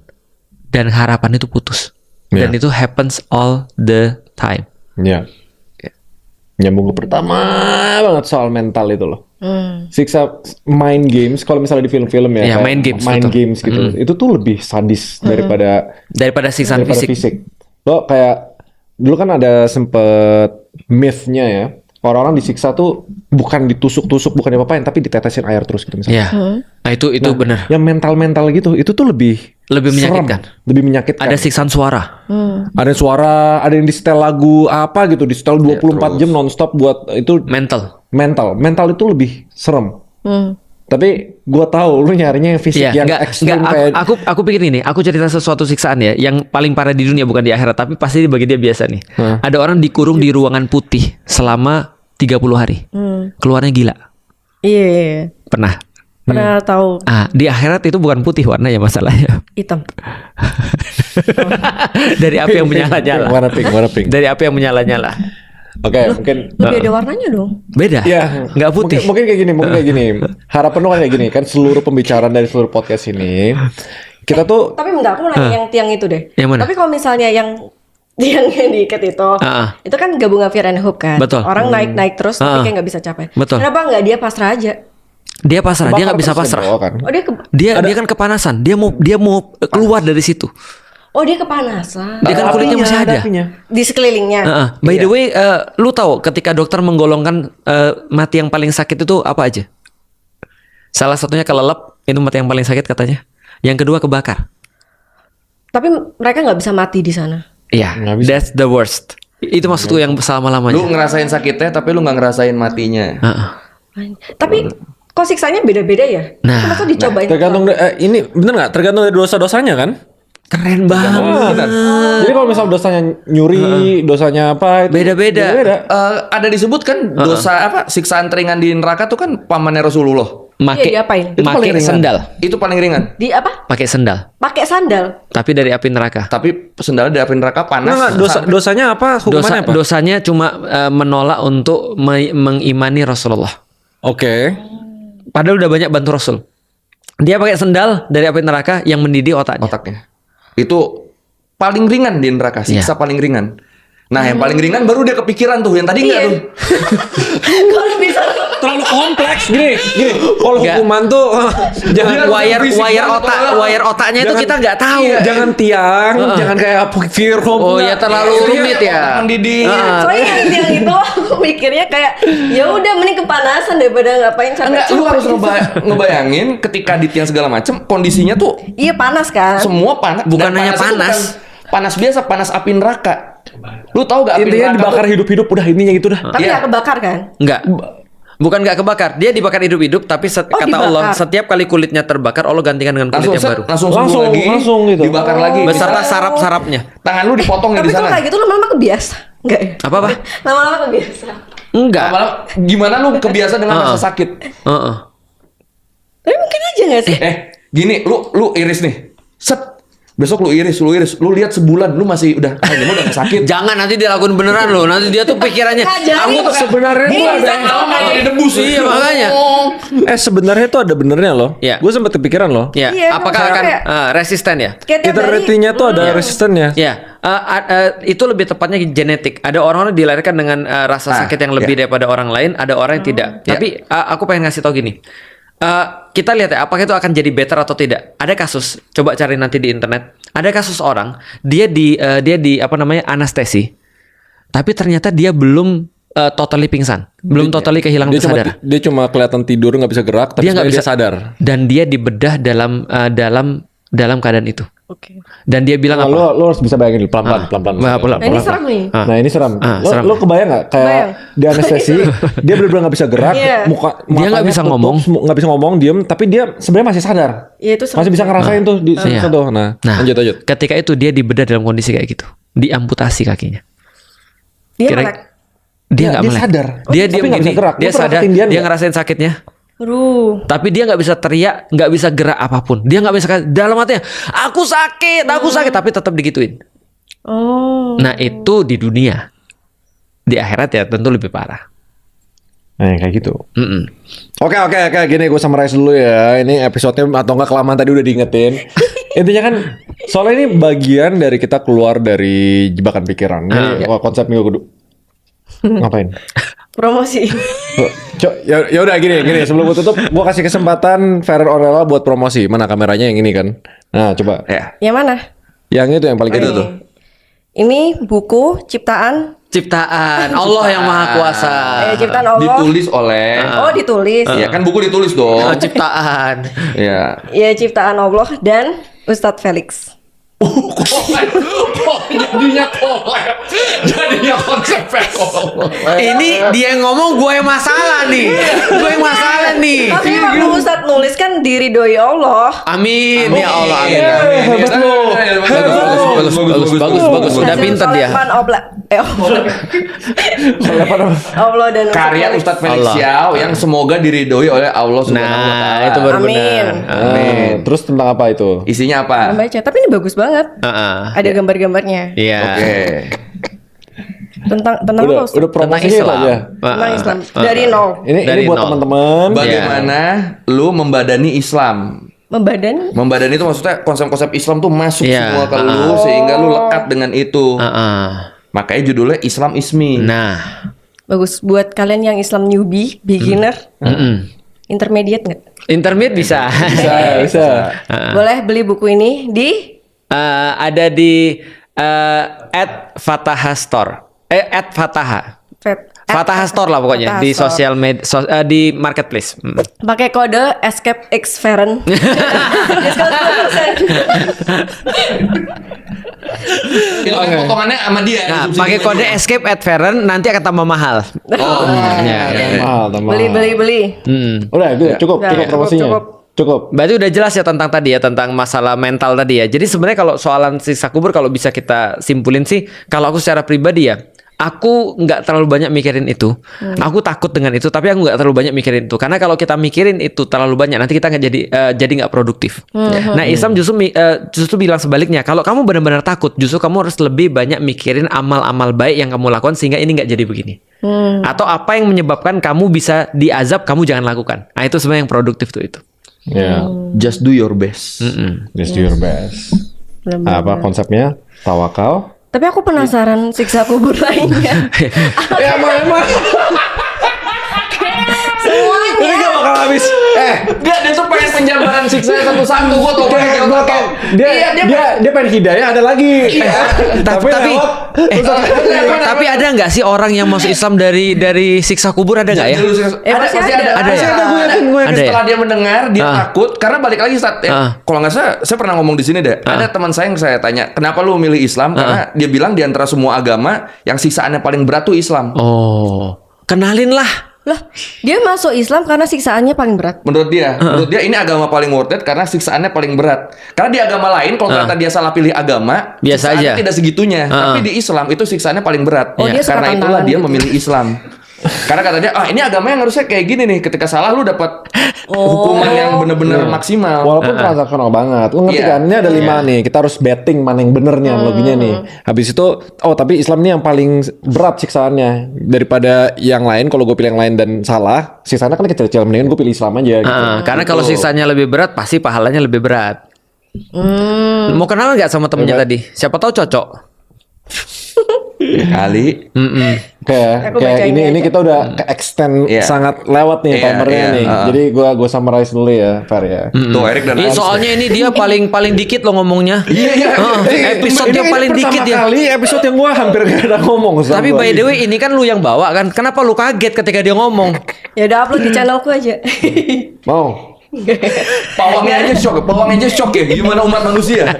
dan harapan itu putus. Dan itu happens all the time. Ya. Nyambung ke pertama banget soal mental itu loh. Siksa mind games, kalau misalnya di film-film ya, kayak mind games, mind betul. games gitu, itu tuh lebih sadis daripada siksaan fisik. Lo kayak dulu kan ada sempet myth-nya ya, orang-orang disiksa tuh bukan ditusuk-tusuk, bukan diapa-apain, tapi ditetesin air terus gitu misalnya. Iya. Nah, itu benar. Yang mental-mental gitu, itu tuh lebih menyakitkan. serem, lebih menyakitkan. Ada siksaan suara. Ada suara, ada yang di setel lagu apa gitu, di setel 24 jam nonstop buat itu mental itu lebih serem. Tapi gue tahu lu nyarinya yang fisik yang ekstrim kayak aku pikir ini, aku cerita sesuatu siksaan ya, yang paling parah di dunia bukan di akhirat, tapi pasti bagi dia biasa nih. Ada orang dikurung di ruangan putih selama 30 hari. Keluarnya gila. Iya. Pernah Tahu. Di akhirat itu bukan putih warnanya masalahnya. Hitam. Dari api yang menyala-nyala. warna pink. Dari api yang menyala-nyala. Oke, mungkin Lebih ada warnanya dong. Beda. ya Nggak putih. Mungkin kayak gini. Harapan lu kan kayak gini kan, seluruh pembicaraan dari seluruh podcast ini kita tuh Tapi enggak, aku mau nanya yang tiang itu deh. Yang mana? Tapi kalau misalnya yang diikat itu kan gabungan fear and hope kan. Betul. Orang naik terus tapi kayak nggak bisa capai. Betul. Kenapa nggak dia pasrah aja? Dia pasrah, dia nggak bisa pasrah. Kan? Oh dia Dia kan kepanasan. Dia mau keluar dari situ. dia kepanasan. Dia kan kulitnya masih ada. Di sekelilingnya. By the way, lu tahu ketika dokter menggolongkan mati yang paling sakit itu apa aja? Salah satunya kelelep, itu mati yang paling sakit katanya. Yang kedua kebakar. Tapi mereka nggak bisa mati di sana. Iya, Nggak bisa. that's the worst. Itu maksudku yang selama-lamanya. Lu ngerasain sakitnya tapi lu nggak ngerasain matinya. Tapi kok siksanya beda-beda ya? Nah, masa dicobain? Tergantung ini bener nggak? Tergantung dari dosa-dosanya kan? Keren banget. Jadi kalau misal dosanya nyuri, dosanya apa itu Beda-beda. Ada disebut kan dosa apa siksaan teringan di neraka tuh kan pamannya Rasulullah. Make Iya, diapain? Itu paling make ringan. sendal. Itu paling ringan. Di apa? Pakai sendal. Pakai sandal. Tapi dari api neraka. Tapi sendalnya dari api neraka panas. Nggak, dosanya apa? Hukumannya apa? Dosanya cuma menolak untuk mengimani Rasulullah. Oke. Padahal udah banyak bantu Rasul. Dia pakai sendal dari api neraka yang mendidih Otaknya. Itu paling ringan di neraka, siksa paling ringan. Nah, yang paling ringan baru dia kepikiran tuh, yang tadi enggak tuh. Kalau bisa Terlalu kompleks gini. Kalau hukuman tuh jangan wire otaknya itu kita nggak tahu. Jangan tiang, jangan kayak Firhom. Oh ya terlalu rumit ya. Mendidih. soalnya yang itu aku mikirnya kayak ya udah mending kepanasan daripada ngapain Enggak, lu harus ngebayangin ketika di tiang segala macem kondisinya tuh Iya panas kan. semua panas. Bukan Dan hanya itu panas. bukan panas biasa, panas api neraka. Lu tahu gak api Intinya neraka dibakar tuh- hidup-hidup udah intinya gitu dah. Tapi Iya. nggak kebakar kan? Enggak. Bukan nggak kebakar, dia dibakar hidup-hidup, tapi kata dibakar. Allah setiap kali kulitnya terbakar, Allah gantikan dengan kulit yang baru. langsung sembuh Langsung, lagi, langsung gitu. dibakar lagi. Beserta Misalnya sarap-sarapnya. tangan lu dipotong nih Tapi di kalau sana. kayak gitu lama-lama kebiasa. Enggak ya? Apa? Lama-lama kebiasa. Enggak. Malah gimana lu kebiasa dengan rasa sakit? Heeh. Tapi mungkin aja nggak sih? Gini, lu iris nih. Set. Besok lu iris, lu lihat sebulan lu masih udah ini udah gak sakit. Jangan nanti dia lakuin beneran loh. Nanti dia tuh pikirannya, Nggak jadi. aku tuh sebenarnya Ini tuh bisa ada. tahu kayak didebus. Iya makanya. Sebenarnya tuh ada benernya loh. Iya. Gue sempet kepikiran loh. Ya, Iya, apakah kayak- akan resisten ya? Kayak tiap hari- Eternity-nya tuh ada resistennya. Ya, itu lebih tepatnya genetik. Ada orang-orang dilahirkan dengan rasa sakit yang lebih daripada orang lain, ada orang yang tidak. Ya. Tapi aku pengen ngasih tau gini. Kita lihat ya, apakah itu akan jadi better atau tidak. Ada kasus, coba cari nanti di internet. Ada kasus orang, dia di apa namanya anestesi, tapi ternyata dia belum totally pingsan, belum totally kehilangan kesadaran. Dia cuma kelihatan tidur nggak bisa gerak, tapi Dia nggak sebenarnya bisa dia sadar. Dan dia dibedah dalam keadaan itu. Oke. Dan dia bilang apa? Lo harus bisa bayangin pelan-pelan, pelan-pelan. Pelan-pelan. Nah, ini serem nih. Nah ini seram. Serem. Lo kebayang nggak kayak Kebayang. di anestesi dia benar-benar nggak bisa gerak, Iya. Dia nggak bisa ngomong. nggak bisa ngomong, diem, tapi dia sebenarnya masih sadar, Iya itu serem. masih bisa ngerasain tuh di situ Iya. tuh. Nah, lanjut. Ketika itu dia dibedah dalam kondisi kayak gitu, diamputasi kakinya. Dia Kira- melek. Dia nggak dia melek. sadar. Dia Tapi diam nggak bisa gini. gerak. Dia Lu pernah sadar. ketindihan Dia nggak? ngerasain sakitnya. Aduh. Tapi dia nggak bisa teriak, nggak bisa gerak apapun. Dia nggak bisa dalam hatinya, aku sakit, tapi tetap digituin. Oh. Nah itu di dunia. Di akhirat ya tentu lebih parah. Nah kayak gitu. Mm-mm. Oke, gini gue summarize dulu ya. Ini episode-nya atau enggak kelamaan tadi udah diingetin. Intinya kan soalnya ini bagian dari kita keluar dari jebakan pikiran. Ini konsep minggu kedua. Ngapain? Promosi. Ya udah gini sebelum gue tutup gue kasih kesempatan Ferrer Orella buat promosi. Mana kameranya yang ini kan? Nah, coba. Ya. Yang mana? Yang itu yang paling gede tuh. Ini buku ciptaan. Ciptaan Allah yang Maha Kuasa. Ciptaan Allah. Ditulis oleh Oh ditulis. Ya kan buku ditulis dong. Ciptaan. Ya. Ya ciptaan Allah dan Ustadz Felix. Jadinya konsep Ini dia yang ngomong, gue yang masalah nih. Gue yang masalah nih. Tapi waktu Ustadz nulis kan diridhoi Allah. Amin ya Allah, amin. Hebat lo. Bagus. Udah Dan pinter dia. solepan Allah dan Karya Ustadz Felix Allah. Xiao yang semoga diridhoi oleh Allah Subhanahu wa Nah, taala. itu baru Amin. benar. Amin. Terus tentang apa itu? Isinya apa? Baca. Tapi ini bagus banget. Ada gambar-gambarnya. Iya. Oke. Tentang Udah apa Ustadz? Tentang promosinya itu Islam. aja. Tentang Islam. Dari nol. Ini Dari buat nol. teman-teman. Bagaimana lu membadani Islam? Membadani. Membadani itu maksudnya konsep-konsep Islam tuh masuk Iya, semua ke lu sehingga lu lekat dengan itu. Makanya judulnya Islam Ismi. Nah. Bagus buat kalian yang Islam newbie, beginner, intermediate nggak? Intermediate bisa. Bisa. Boleh beli buku ini di Ada di @Fataha Store. @Fataha. Fataha Store lah pokoknya Fataha di Store. sosial media, di marketplace. Pakai kode Escape X Feren. Diskon 10%. Itu kan potongannya sama dia. Nah, subsidi pakai sama kode dia. escape at Feren nanti akan tambah mahal. Oh, Iya. Mahal, tambah. Beli. Udah, gitu. Cukup Udah, promosinya. Cukup. Berarti udah jelas ya tentang tadi ya, tentang masalah mental tadi ya. Jadi sebenarnya kalau soalan siksa kubur kalau bisa kita simpulin sih, kalau aku secara pribadi ya, aku nggak terlalu banyak mikirin itu. Aku takut dengan itu, tapi aku nggak terlalu banyak mikirin itu. Karena kalau kita mikirin itu terlalu banyak, nanti kita nggak jadi nggak produktif. Nah, Islam justru bilang sebaliknya. Kalau kamu benar-benar takut, justru kamu harus lebih banyak mikirin amal-amal baik yang kamu lakukan sehingga ini nggak jadi begini. Atau apa yang menyebabkan kamu bisa diazab, kamu jangan lakukan. Nah, itu sebenarnya yang produktif tuh itu. Ya, Just do your best. just do your best. Apa konsepnya? Tawakal. Tapi aku penasaran siksa kubur lainnya. Ya emang. Semuanya. Ini gak bakal habis. Enggak, dia tuh pengen penjabaran siksa satu-satu. Gua tau Gua tau. Dia pengen hidayah ada lagi. Tapi ada nggak sih orang yang masuk Islam dari siksa kubur, ada nggak ya? Pasti ada. Ada ya? Gue yakin. Ada ya? Setelah dia mendengar, dia takut karena balik lagi saat kalau nggak salah, saya pernah ngomong di sini deh. Ada teman saya yang saya tanya, kenapa lu milih Islam? Karena dia bilang di antara semua agama yang siksaannya paling berat tuh Islam. Oh, kenalin lah. Lah, dia masuk Islam karena siksaannya paling berat. Menurut dia ini agama paling worth it karena siksaannya paling berat. Karena di agama lain kalau ternyata dia salah pilih agama, Biasa siksaannya aja. tidak segitunya. Tapi di Islam itu siksaannya paling berat. Oh, dia suka Karena itulah tantangan dia gitu. memilih Islam. Karena kata dia, ini agama yang harusnya kayak gini nih. Ketika salah lu dapat hukuman yang benar-benar maksimal. Walaupun transaksional banget. Lu ngerti Iya. kan? Ini ada 5 nih. Kita harus betting mana yang bener nih analoginya nih. Habis itu, tapi Islam nih yang paling berat siksaannya. Daripada yang lain, kalau gue pilih yang lain dan salah, siksaannya kan kecil-kecil. Mendingan gue pilih Islam aja gitu. Karena kalau siksanya lebih berat, pasti pahalanya lebih berat. Mau kenal nggak sama temennya tadi? Siapa tahu cocok. Kali. Kayak Aku bacanya ini aja. kita udah ke extend Iya. sangat lewat nih Iya, timernya iya, nih. Jadi gue summarize dulu ya, Fer ya. Tuh Erik dan Hans. Soalnya ini dia paling dikit loh ngomongnya. Iya. Episode yang paling dikit ya. ya. Kali episode yang gue hampir gak ada ngomong. Tapi by the way ini kan lu yang bawa kan. Kenapa lu kaget ketika dia ngomong? Ya udah upload di channelku aja. Mau. Pawangnya aja shock ya. Gimana umat manusia?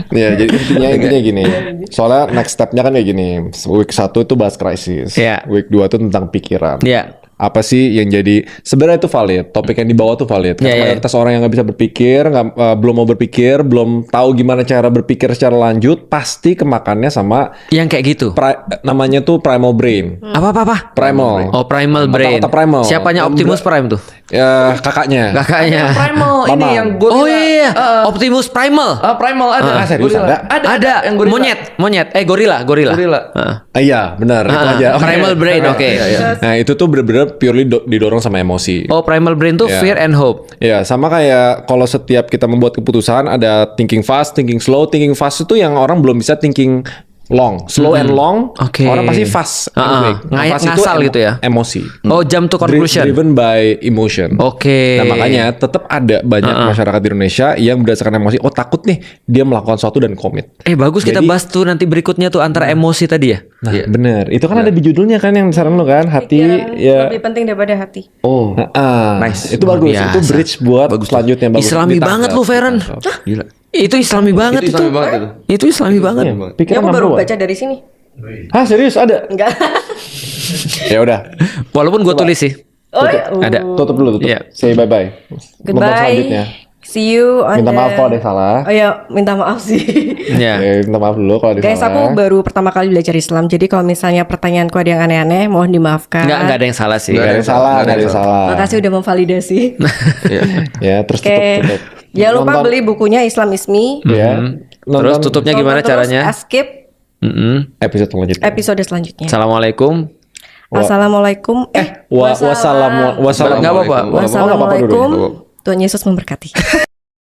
Ya jadi intinya gini. Soalnya next stepnya kan kayak gini. Week 1 itu bahas krisis. Iya. Week 2 itu tentang pikiran. Iya. Apa sih yang jadi sebenarnya itu valid, topik yang dibawa tuh valid. Iya, Karena iya. kita seorang yang nggak bisa berpikir, belum mau berpikir, belum tahu gimana cara berpikir secara lanjut, pasti kemakannya sama Yang kayak gitu. namanya tuh primal brain. Apa? Primal. Oh, Primal Brain. Otak primal. Siapanya Optimus Prime tuh? Ya, kakaknya. Kakaknya. Primal ini Mamang. yang gorila. Oh iya, Optimus Primal. Primal ada. serius Gorila. ada? Ada yang gorila. monyet. Gorila. Gorila. Iya, benar. Itu aja. Oke. Primal Brain, oke. Nah, itu tuh bener-bener purely didorong sama emosi. Oh, Primal Brain tuh Ya. fear and hope. Ya, sama kayak kalau setiap kita membuat keputusan ada thinking fast, thinking slow. Thinking fast itu yang orang belum bisa thinking long. Slow and long, Oke. orang pasti fast. Fast itu Ngasal gitu ya. Emosi. Oh, jump to conclusion. Driven by emotion. Oke. Nah, makanya tetap ada banyak masyarakat di Indonesia yang berdasarkan emosi. Oh, takut nih dia melakukan sesuatu dan komit. Bagus kita Jadi- bahas tuh nanti berikutnya tuh antara emosi tadi ya. Nah, bener. Itu kan ada di judulnya kan yang saran lo kan, hati ya. Lebih penting daripada hati. Oh. Nice. Itu bagus. biasa. Itu bridge buat selanjutnya bagus. Islami Ditangkap. banget lu, Feren. Gila. Itu Islami banget itu. Islami banget itu. Itu Islami banget. Ya Pikiran aku baru number one. baca dari sini. Hah, serius ada? Enggak. Ya udah. Walaupun gue tulis sih. Oh ya. Ada. Tutup dulu, tutup. Iya. Say bye-bye. Membahas selanjutnya. Goodbye. See you on Minta the... maaf kalau ada yang salah. Oh ya, minta maaf sih. Ya. Minta maaf dulu kalau ada yang Guys, salah. aku baru pertama kali belajar Islam. Jadi kalau misalnya pertanyaanku ada yang aneh-aneh, mohon dimaafkan. Enggak ada yang salah sih. Nggak ada yang salah, nggak ada yang salah. Makasih udah memvalidasi. Ya, terus Oke. tutup. Jangan lupa Nonton. beli bukunya Islam Ismi. Ya. Terus tutupnya gimana Tonton terus, caranya? Skip Episode selanjutnya. episode selanjutnya. Assalamualaikum. Assalamualaikum. Wassalam. Nggak apa-apa. Wassalamualaikum. Wassalamualaikum. Tuhan Yesus memberkati.